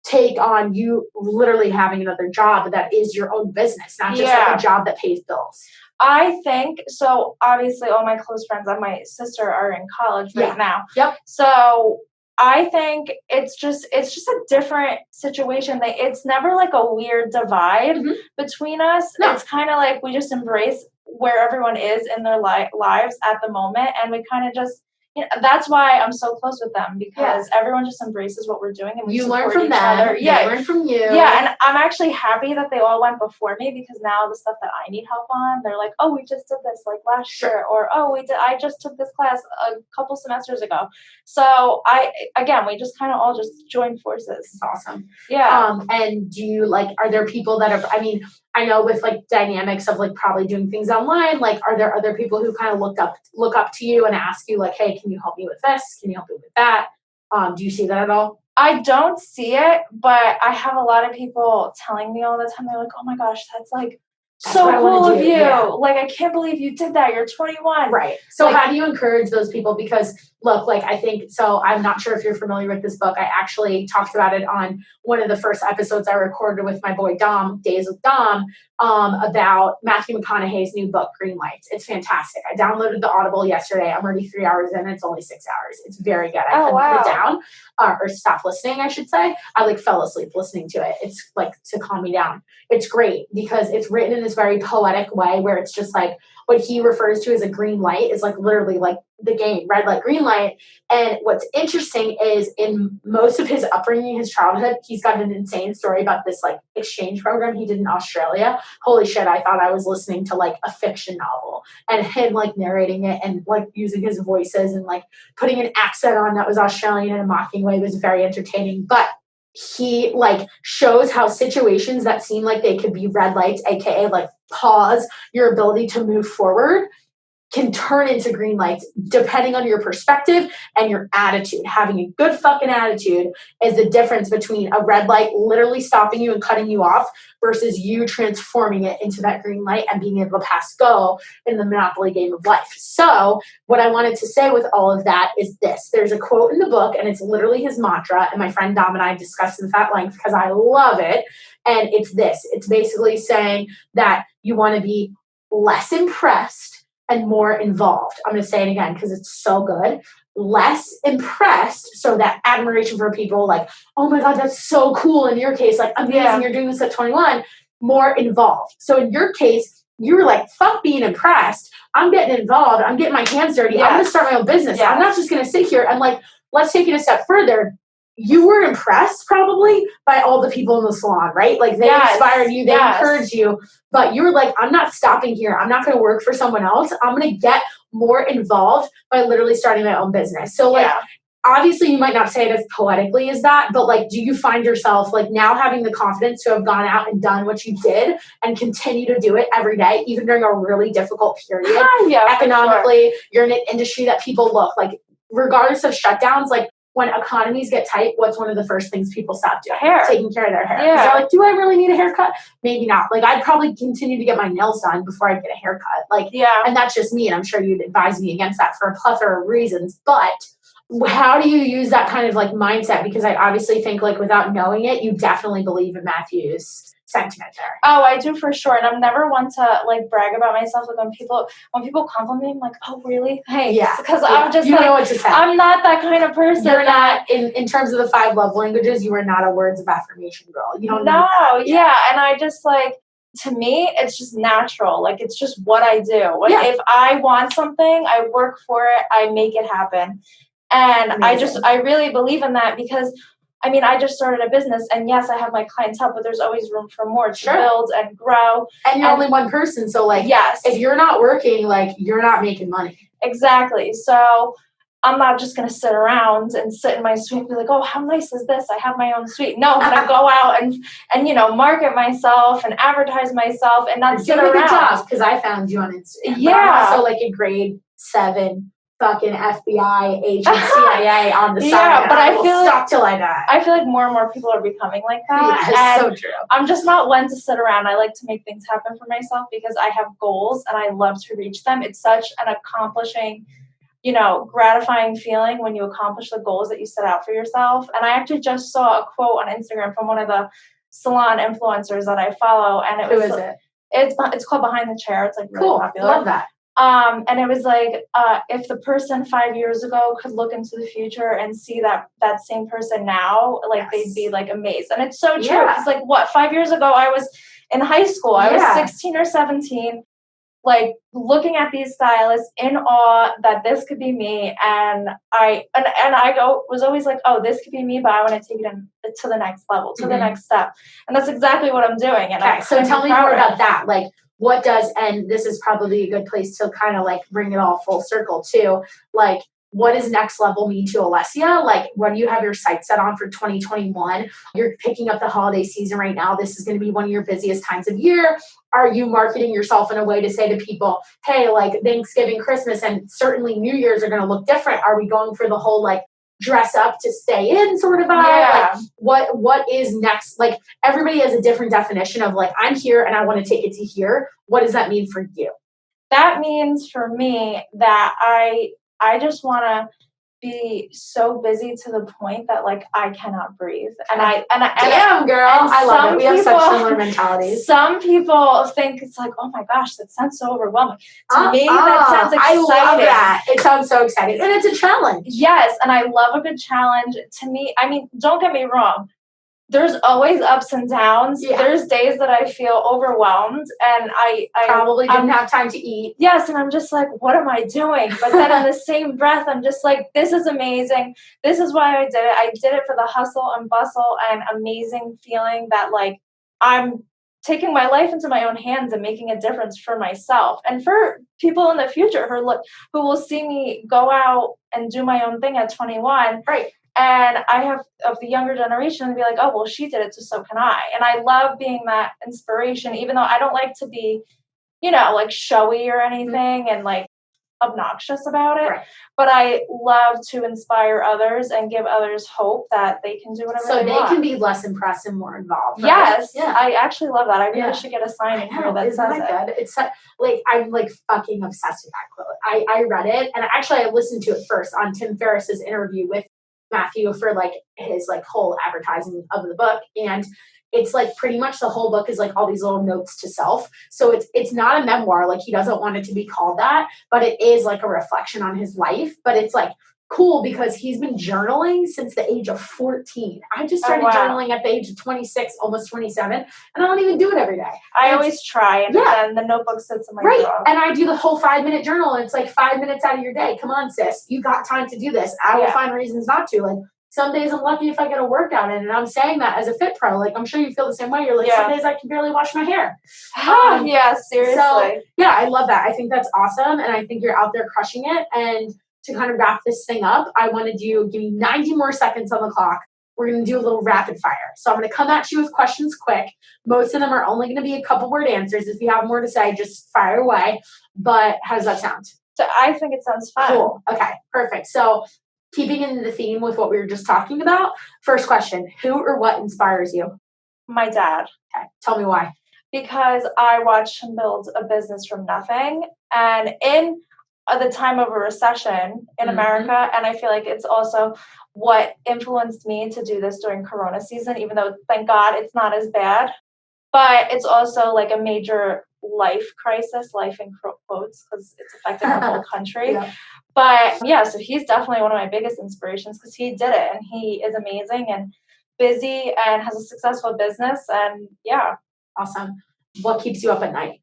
take on you literally having another job that is your own business, not just a job that pays bills? I think so. Obviously, all my close friends and my sister are in college right now. Yep. So I think it's just a different situation. It's never a weird divide between us. No. It's kind of we just embrace where everyone is in their lives at the moment, and we kind of just. That's why I'm so close with them, because everyone just embraces what we're doing, and we learn from them. They learn from you. Yeah, and I'm actually happy that they all went before me, because now the stuff that I need help on, they're like, "Oh, we just did this last year," or "Oh, I just took this class a couple semesters ago." So we just kind of all just joined forces. It's awesome. Yeah. And do you are there people that are? I mean, I know with dynamics of probably doing things online, are there other people who kind of look up to you and ask you hey, can you help me with this? Can you help me with that? Do you see that at all? I don't see it, but I have a lot of people telling me all the time. They're like, "Oh my gosh, that's so cool of you. Yeah. I can't believe you did that. You're 21." Right. So how do you encourage those people? Because look, like, I think, so I'm not sure if you're familiar with this book. I actually talked about it on one of the first episodes I recorded with my boy Dom, Days with Dom, about Matthew McConaughey's new book, Green Lights. It's fantastic. I downloaded the Audible yesterday. I'm already 3 hours in. It's only 6 hours. It's very good. I couldn't put it down or stop listening, I should say. I like fell asleep listening to it. It's like to calm me down. It's great because it's written in this very poetic way where it's just like what he refers to as a green light is like literally like the game, red light, green light. And what's interesting is in most of his upbringing, his childhood, he's got an insane story about this like exchange program he did in Australia. Holy shit, I thought I was listening to like a fiction novel, and him like narrating it and like using his voices and like putting an accent on that was Australian in a mocking way was very entertaining. But he like shows how situations that seem like they could be red lights, aka like pause your ability to move forward, can turn into green lights depending on your perspective and your attitude. Having a good fucking attitude is the difference between a red light literally stopping you and cutting you off versus you transforming it into that green light and being able to pass go in the Monopoly game of life. So what I wanted to say with all of that is this. There's a quote in the book, and it's literally his mantra, and my friend Dom and I discussed it at length because I love it. And it's this. It's basically saying that you want to be less impressed and more involved. I'm going to say it again because it's so good. Less impressed, so that admiration for people like, oh my God, that's so cool. In your case, like, amazing, you're doing this at 21. More involved. So in your case, you were like, fuck being impressed. I'm getting involved. I'm getting my hands dirty. I'm going to start my own business. I'm not just going to sit here and like, let's take it a step further. You were impressed probably by all the people in the salon, right? Like they inspired you, they encouraged you, but you were like, I'm not stopping here. I'm not going to work for someone else. I'm going to get more involved by literally starting my own business. So like, obviously you might not say it as poetically as that, but like, do you find yourself like now having the confidence to have gone out and done what you did and continue to do it every day, even during a really difficult period? Economically, you're in an industry that people look like, regardless of shutdowns, like, when economies get tight, what's one of the first things people stop doing? Taking care of their hair. They're like, do I really need a haircut? Maybe not. Like, I'd probably continue to get my nails done before I'd get a haircut. Like, and that's just me. And I'm sure you'd advise me against that for a plethora of reasons. But how do you use that kind of like mindset? Because I obviously think like without knowing it, you definitely believe in Matthew's sentiment there. Oh, I do for sure. And I'm never one to like brag about myself. Like when people compliment me, I'm like, oh really? Thanks. Because I'm just like, know what to say. I'm not that kind of person. You're not in terms of the 5 love languages, you are not a words of affirmation girl. You don't know. And I just like, to me, it's just natural. Like it's just what I do. Like if I want something, I work for it, I make it happen. And amazing. I really believe in that because I mean, I just started a business, and yes, I have my clientele, but there's always room for more to build and grow. And you're only one person, so like, if you're not working, like, you're not making money. Exactly. So I'm not just going to sit around and sit in my suite and be like, oh, how nice is this? I have my own suite. No, I'm going to go out and you know, market myself and advertise myself and not sit around. Good job, because I found you on Instagram. Yeah. But I'm also like a grade 7 fucking FBI agent, CIA on the side. But I feel stop till I die. I feel like more and more people are becoming like that. Yeah, it's so true. I'm just not one to sit around. I like to make things happen for myself because I have goals and I love to reach them. It's such an accomplishing, you know, gratifying feeling when you accomplish the goals that you set out for yourself. And I actually just saw a quote on Instagram from one of the salon influencers that I follow, and Who is it? It's called Behind the Chair. It's like really popular. Love that. And it was like, if the person 5 years ago could look into the future and see that same person now, like they'd be like amazed. And it's so true. It's like, what, 5 years ago, I was in high school. I was 16 or 17, like looking at these stylists in awe that this could be me. And I was always like, oh, this could be me, but I want to take it to the next level, to the next step. And that's exactly what I'm doing. And so tell me more about that. Like, what does, and this is probably a good place to kind of like bring it all full circle too, like, what does next level mean to Alessia? Like, what do you have your sights set on for 2021? You're picking up the holiday season right now. This is going to be one of your busiest times of year. Are you marketing yourself in a way to say to people, hey, like Thanksgiving, Christmas, and certainly New Year's are going to look different? Are we going for the whole like dress up to stay in sort of vibe? Like, what is next? Like, everybody has a different definition of like, I'm here and I want to take it to here. What does that mean for you? That means for me that I just want to be so busy to the point that like I cannot breathe. And damn girl, I love it. We have such similar mentalities. Some people think it's like, oh my gosh, that sounds so overwhelming. To me, that sounds exciting. I love that. It sounds so exciting. And it's a challenge. Yes, and I love a good challenge. To me, I mean, don't get me wrong. There's always ups and downs. Yeah. There's days that I feel overwhelmed and I probably didn't have time to eat. Yes, and I'm just like, what am I doing? But then in the same breath, I'm just like, this is amazing. This is why I did it. I did it for the hustle and bustle and amazing feeling that like I'm taking my life into my own hands and making a difference for myself and for people in the future who will see me go out and do my own thing at 21. Right. And I have of the younger generation and be like, oh, well, she did it, so can I. And I love being that inspiration, even though I don't like to be, like showy or anything and like obnoxious about it. Right. But I love to inspire others and give others hope that they can do whatever they want. So they can be less impressed and more involved. Right? Yes. Yeah. I actually love that. I really should get a sign in here that says it. Good? It's like, I'm like fucking obsessed with that quote. I read it and actually I listened to it first on Tim Ferriss's interview with Matthew for like his like whole advertising of the book. And it's like pretty much the whole book is like all these little notes to self. So it's not a memoir. Like he doesn't want it to be called that, but it is like a reflection on his life. But it's like cool because he's been journaling since the age of 14. I just started journaling at the age of 26, almost 27, and I don't even do it every day. I always try, and then the notebook sits in my drawer. And I do the whole 5-minute journal, and it's like 5 minutes out of your day. Come on, sis, you got time to do this. I will find reasons not to. Like some days I'm lucky if I get a workout in, and I'm saying that as a fit pro. Like I'm sure you feel the same way. You're like some days I can barely wash my hair. Yeah, seriously. So yeah, I love that. I think that's awesome, and I think you're out there crushing it. And to kind of wrap this thing up, I want to give me 90 more seconds on the clock. We're going to do a little rapid fire. So I'm going to come at you with questions quick. Most of them are only going to be a couple word answers. If you have more to say, just fire away. But how does that sound? So I think it sounds fun. Cool. Okay, perfect. So keeping in the theme with what we were just talking about, first question, who or what inspires you? My dad. Okay, tell me why. Because I watched him build a business from nothing. And in the time of a recession in America, and I feel like it's also what influenced me to do this during Corona season, even though thank God it's not as bad, but it's also like a major life crisis, life in quotes, because it's affecting the whole country. But so he's definitely one of my biggest inspirations because he did it and he is amazing and busy and has a successful business and awesome. What keeps you up at night?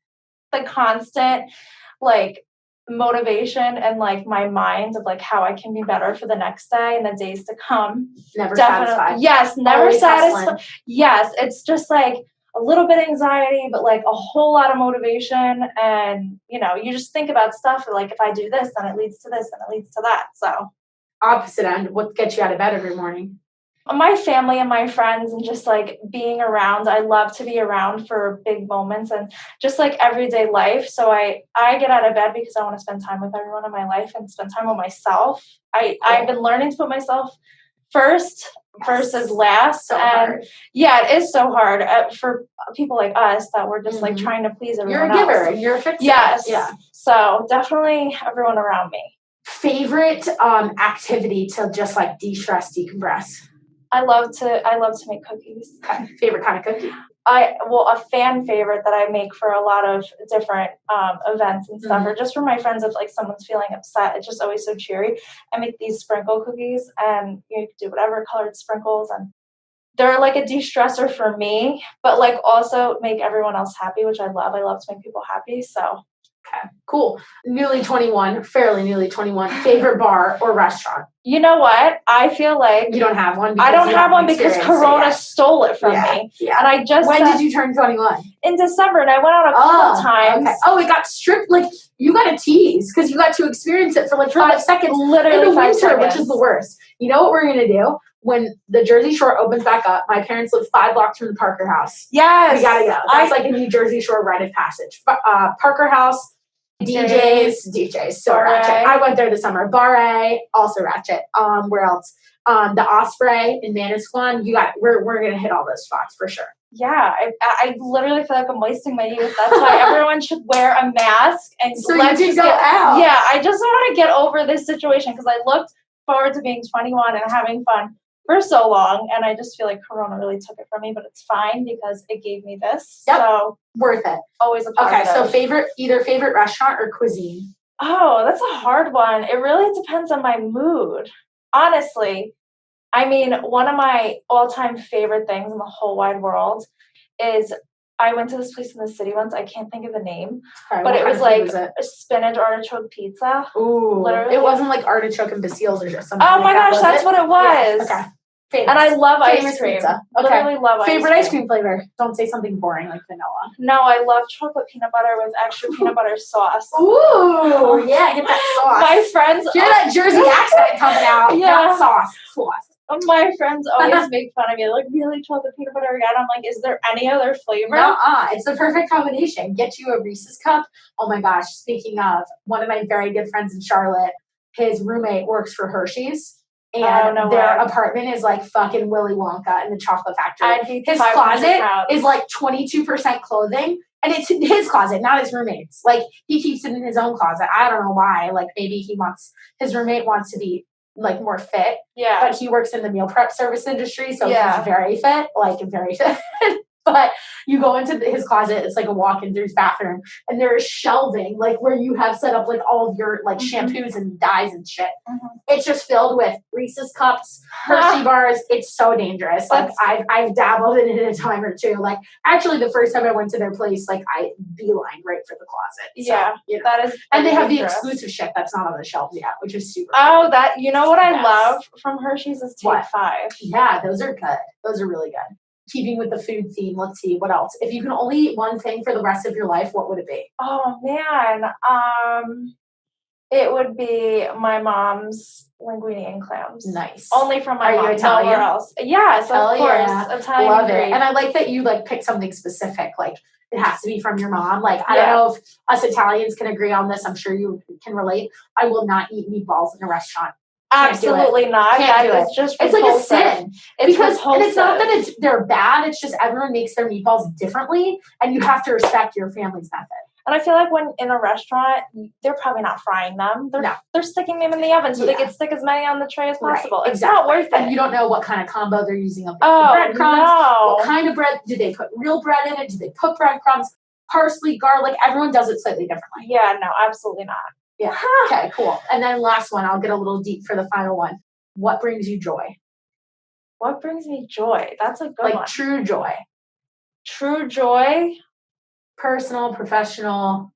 The constant like motivation and like my mind of like how I can be better for the next day and the days to come. Never satisfied. Yes, never always satisfied. Hustling. Yes, it's just like a little bit of anxiety, but like a whole lot of motivation. And you just think about stuff like if I do this, then it leads to this, and it leads to that. So opposite end. What gets you out of bed every morning? My family and my friends and just like being around. I love to be around for big moments and just like everyday life. So I get out of bed because I want to spend time with everyone in my life and spend time with myself. I've been learning to put myself first versus last. So hard. It is so hard for people like us that we're just like trying to please everyone else. You're a giver. You're a fixer. Yes. Yeah. So definitely everyone around me. Favorite activity to just like de-stress, decompress? I love to make cookies. Okay. Favorite kind of cookie? A fan favorite that I make for a lot of different events and stuff, or just for my friends if like someone's feeling upset. It's just always so cheery. I make these sprinkle cookies, and you can do whatever colored sprinkles, and they're like a de-stressor for me, but like also make everyone else happy, which I love. I love to make people happy. So. Okay, cool. Fairly newly 21. Favorite bar or restaurant? You know what? I feel like you don't have one. I don't have one because Corona stole it from me. Yeah. And I just when did you turn 21? In December, and I went out a couple times. Okay. Oh, it got stripped. Like you got a tease because you got to experience it for like 5 seconds. Literally in the 5 winter, seconds. which is the worst. You know what we're gonna do? When the Jersey Shore opens back up, my parents live 5 blocks from the Parker House. Yes. We gotta go. That's like a New Jersey Shore rite of passage. Parker House. DJs, so ratchet. I went there this summer. Bar A, also ratchet. Where else? The Osprey in Manasquan. We're gonna hit all those spots for sure. Yeah, I literally feel like I'm wasting my youth. That's why everyone should wear a mask and so let's just go out. Yeah, I just want to get over this situation because I looked forward to being 21 and having fun for so long, and I just feel like Corona really took it from me, but it's fine because it gave me this. Yep. So worth it. Always a positive. Okay, so either favorite restaurant or cuisine? Oh, that's a hard one. It really depends on my mood. Honestly, I mean, one of my all-time favorite things in the whole wide world is I went to this place in the city once. I can't think of the name, but it was like a spinach artichoke pizza. Ooh, literally. It wasn't like artichoke and basiles or something. Oh my gosh, that's what it was. Yeah. Okay. Famous. And I love ice cream. Pizza. Literally love ice cream. Favorite ice cream flavor? Don't say something boring like vanilla. No, I love chocolate peanut butter with extra peanut butter sauce. Ooh, yeah, get that sauce. My friends, hear that Jersey accent coming out. Yeah, sauce. My friends always make fun of me, like, really, chocolate peanut butter again? I'm like, is there any other flavor? It's the perfect combination. Get you a Reese's cup. Oh my gosh, speaking of, one of my very good friends in Charlotte, his roommate works for Hershey's. And their apartment is like fucking Willy Wonka in the chocolate factory. His closet is like 22% clothing. And it's his closet, not his roommate's. Like, he keeps it in his own closet. I don't know why. Like, maybe his roommate wants to be like more fit. Yeah. But he works in the meal prep service industry, so he's very fit. But you go into his closet, it's like a walk-in through his bathroom, and there is shelving, like where you have set up like all of your like shampoos and dyes and shit. It's just filled with Reese's cups, Hershey bars. It's so dangerous. Like I've dabbled in it a time or two. Like actually the first time I went to their place, like I beelined right for the closet. So, you know. And they have the exclusive shit that's not on the shelf yet, which is super cool. That, you know what I love from Hershey's is Take 5. Yeah, those are good. Those are really good. Keeping with the food theme, let's see, what else? If you can only eat one thing for the rest of your life, what would it be? Oh, man. It would be my mom's linguine and clams. Nice. Only from my mom. Are you Italian? Nowhere else. Yes, of course. Yeah. Italian. Love it. And I like that you like pick something specific. Like it has to be from your mom. Like I don't know if us Italians can agree on this. I'm sure you can relate. I will not eat meatballs in a restaurant. Absolutely not. That is just it's like a sin. It's and it's not that they're bad. It's just everyone makes their meatballs differently, and you have to respect your family's method. And I feel like when in a restaurant, they're probably not frying them. They're sticking them in the oven so they can stick as many on the tray as possible. Right, it's not worth it. And you don't know what kind of combo they're using of the breadcrumbs. No. What kind of bread? Do they put real bread in it? Do they put breadcrumbs? Parsley, garlic? Everyone does it slightly differently. Yeah, no, absolutely not. Yeah. Okay, cool. And then last one, I'll get a little deep for the final one. What brings you joy? What brings me joy? That's a good one. Like true joy. True joy. Personal, professional.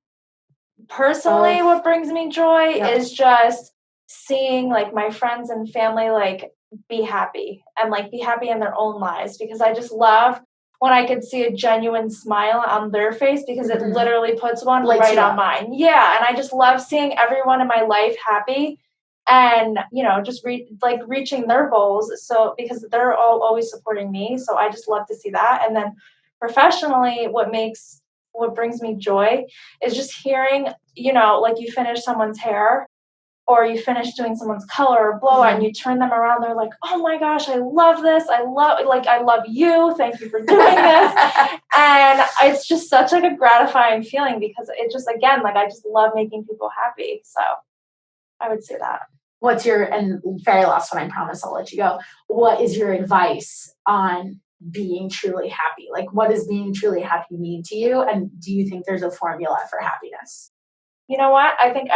Personally, what brings me joy is just seeing like my friends and family like be happy and like be happy in their own lives, because I just love when I could see a genuine smile on their face, because it literally puts one right on mine. Yeah, and I just love seeing everyone in my life happy and, you know, just reaching their goals. So because they're all always supporting me, so I just love to see that. And then professionally, what brings me joy is just hearing, you know, like you finish someone's hair or you finish doing someone's color or blowout and you turn them around, they're like, oh my gosh, I love this. I love you. Thank you for doing this. And it's just such like a gratifying feeling, because it just, again, like I just love making people happy. So I would say that. And very last one, I promise I'll let you go. What is your advice on being truly happy? Like, what does being truly happy mean to you? And do you think there's a formula for happiness? You know what? I think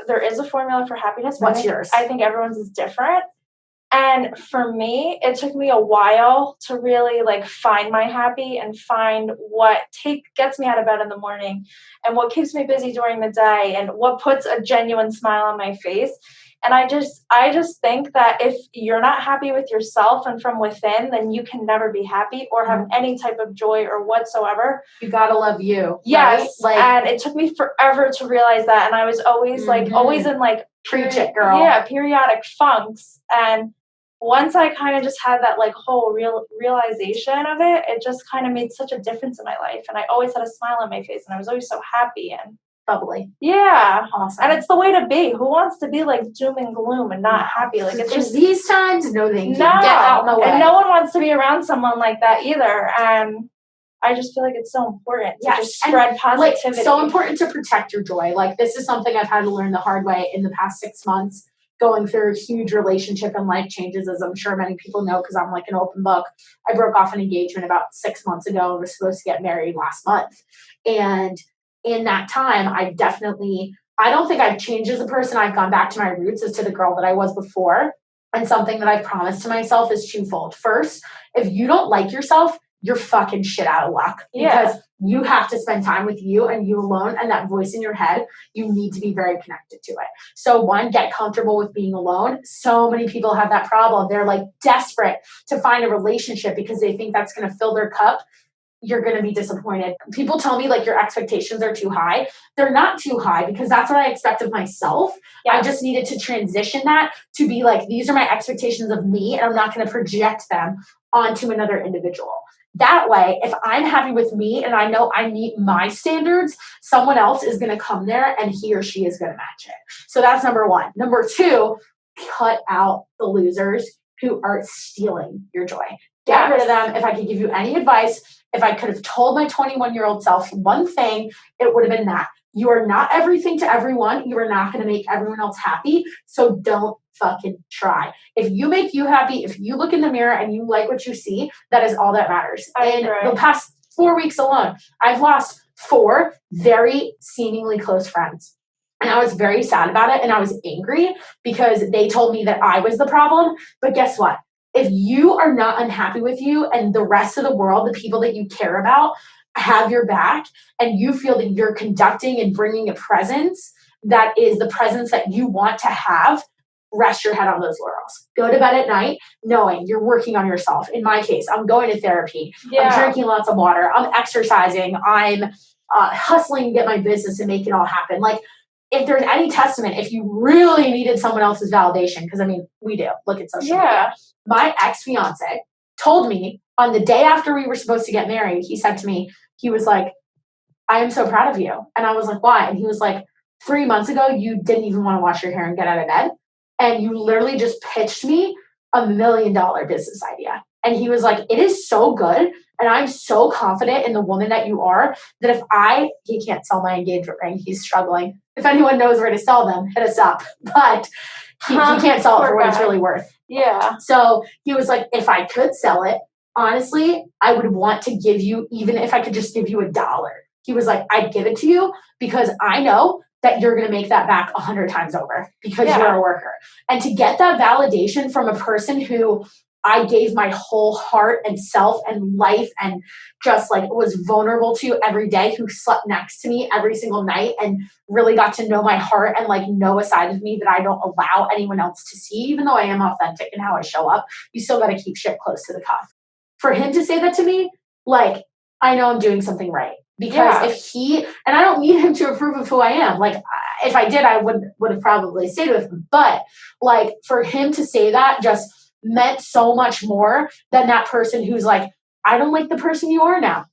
there is a formula for happiness. What's yours? I think everyone's is different. And for me, it took me a while to really like find my happy and find what gets me out of bed in the morning and what keeps me busy during the day and what puts a genuine smile on my face. And I just think that if you're not happy with yourself and from within, then you can never be happy or have any type of joy or whatsoever. You gotta love you. Yes. Right? And it took me forever to realize that. And I was always always in like, preach it, girl. Yeah, periodic funks. And once I kind of just had that like whole realization of it, it just kind of made such a difference in my life. And I always had a smile on my face and I was always so happy and bubbly. Yeah. Awesome. And it's the way to be. Who wants to be like doom and gloom and not happy? Like it's just these times, no thank you. No. Get out of the way. And no one wants to be around someone like that either. And I just feel like it's so important to just spread positivity. Like, so important to protect your joy. Like this is something I've had to learn the hard way in the past 6 months, going through huge relationship and life changes, as I'm sure many people know, because I'm like an open book. I broke off an engagement about 6 months ago and was supposed to get married last month. And in that time, I don't think I've changed as a person. I've gone back to my roots as to the girl that I was before. And something that I've promised to myself is twofold. First, if you don't like yourself, you're fucking shit out of luck, because you have to spend time with you and you alone, and that voice in your head, you need to be very connected to it. So one, get comfortable with being alone. So many people have that problem. They're like desperate to find a relationship because they think that's going to fill their cup. You're going to be disappointed. People tell me like your expectations are too high. They're not too high, because that's what I expect of myself. Yes. I just needed to transition that to be like, these are my expectations of me, and I'm not going to project them onto another individual. That way, if I'm happy with me and I know I meet my standards, someone else is going to come there and he or she is going to match it. So that's number one. Number two, cut out the losers who are stealing your joy. Get rid of them. If I could give you any advice, if I could have told my 21-year-old self one thing, it would have been that. You are not everything to everyone. You are not going to make everyone else happy. So don't fucking try. If you make you happy, if you look in the mirror and you like what you see, that is all that matters. In the past 4 weeks alone, I've lost 4 very seemingly close friends. And I was very sad about it. And I was angry because they told me that I was the problem. But guess what? If you are not unhappy with you and the rest of the world, the people that you care about, have your back, and you feel that you're conducting and bringing a presence that is the presence that you want to have, rest your head on those laurels. Go to bed at night knowing you're working on yourself. In my case, I'm going to therapy. I'm drinking lots of water. I'm exercising. I'm hustling to get my business and make it all happen. Like, if there's any testament, if you really needed someone else's validation, because I mean, we do. Look at social media. My ex-fiance told me on the day after we were supposed to get married, he said to me, he was like, I am so proud of you. And I was like, why? And he was like, 3 months ago, you didn't even want to wash your hair and get out of bed. And you literally just pitched me $1 million business idea. And he was like, it is so good. And I'm so confident in the woman that you are that he can't sell my engagement ring. He's struggling. If anyone knows where to sell them, hit us up. But he can't sell it for what it's really worth. Yeah. So he was like, if I could sell it, honestly, I would want to give you, even if I could just give you $1. He was like, I'd give it to you because I know that you're going to make that back 100 times over because you're a worker. And to get that validation from a person who I gave my whole heart and self and life and just like was vulnerable to every day, who slept next to me every single night and really got to know my heart and like know a side of me that I don't allow anyone else to see, even though I am authentic in how I show up, you still got to keep shit close to the cuff. For him to say that to me, like, I know I'm doing something right. Because and I don't need him to approve of who I am. Like, if I did, I would have probably stayed with him. But like, for him to say that just meant so much more than that person who's like, I don't like the person you are now.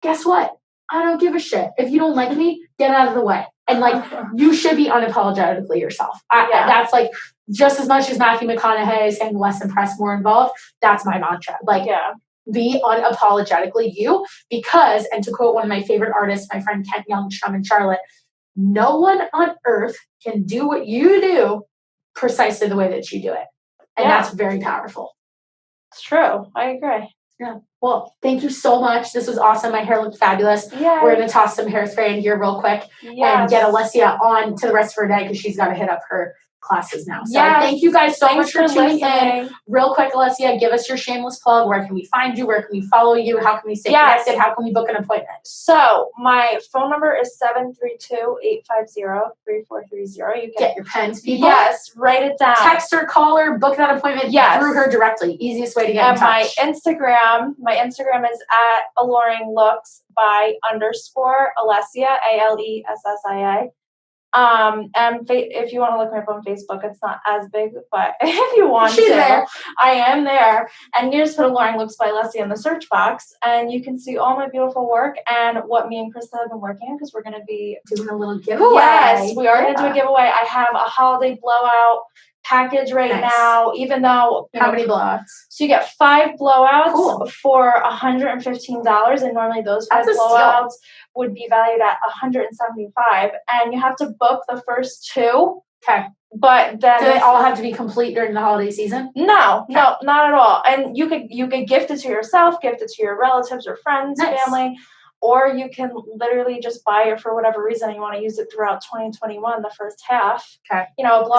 Guess what? I don't give a shit. If you don't like me, get out of the way. And like, you should be unapologetically yourself. That's like, just as much as Matthew McConaughey is saying less impressed, more involved. That's my mantra. Like, be unapologetically you, because, and to quote one of my favorite artists, my friend Kent Youngstrom in Charlotte, no one on earth can do what you do precisely the way that you do it. And that's very powerful. It's true. I agree. Yeah. Well, thank you so much. This was awesome. My hair looked fabulous. Yeah. We're going to toss some hairspray in here real quick and get Alessia on to the rest of her day because she's got to hit up her classes now. So thank you guys so much for tuning in. Real quick, Alessia, give us your shameless plug. Where can we find you? Where can we follow you? How can we stay connected? How can we book an appointment? So my phone number is 732-850-3430. You can get your pens, people. Yes, write it down. Text her, call her, book that appointment through her directly. Easiest way to get in touch. My Instagram is at Alluring Looks by _Alessia, Alessia. And if you want to look me up on Facebook, it's not as big, but if you want to, I am there. And you just put Alluring Looks by Alessia in the search box, and you can see all my beautiful work and what me and Krista have been working on, because we're going to be doing a little giveaway. Yes, we are going to do a giveaway. I have a holiday blowout package right now, even though how many blowouts? So you get 5 blowouts for $115, and normally those 5 blowouts would be valued at $175, and you have to book the first 2. Okay. But then do they all have to be complete during the holiday season? No, not at all. And you could gift it to yourself, gift it to your relatives or friends, family, or you can literally just buy it for whatever reason you want to use it throughout 2021, the first half. Okay.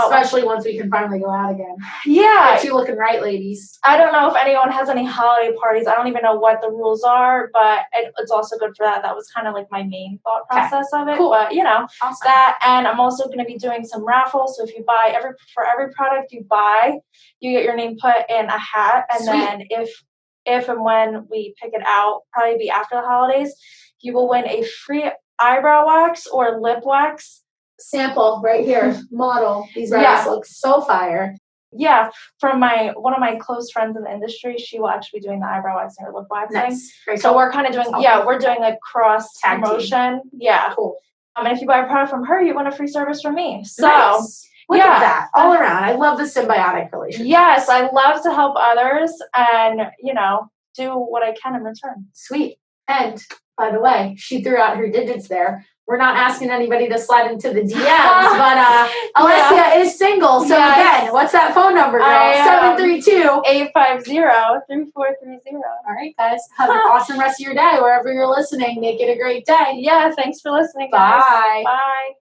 Especially once we can finally go out again. Yeah. Get you looking right, ladies. I don't know if anyone has any holiday parties. I don't even know what the rules are, but it's also good for that. That was kind of like my main thought process of it. Cool. But awesome. That, and I'm also going to be doing some raffles. So if you buy for every product you buy, you get your name put in a hat, and then if and when we pick it out, probably be after the holidays, you will win a free eyebrow wax or lip wax sample right here. Model. These eyebrows look so fire. Yeah, from one of my close friends in the industry, she will actually be doing the eyebrow waxing or lip waxing. Nice. So we're kind of doing we're doing a cross promotion. Yeah. Cool. And if you buy a product from her, you win a free service from me. So look at that. All around. I love the symbiotic relationship. Yes, I love to help others and, do what I can in return. Sweet. And by the way, she threw out her digits there. We're not asking anybody to slide into the DMs, but Alessia is single. So again, what's that phone number, girl? 732-850-3430. All right, guys. Have an awesome rest of your day wherever you're listening. Make it a great day. Yeah, thanks for listening, guys. Bye. Bye.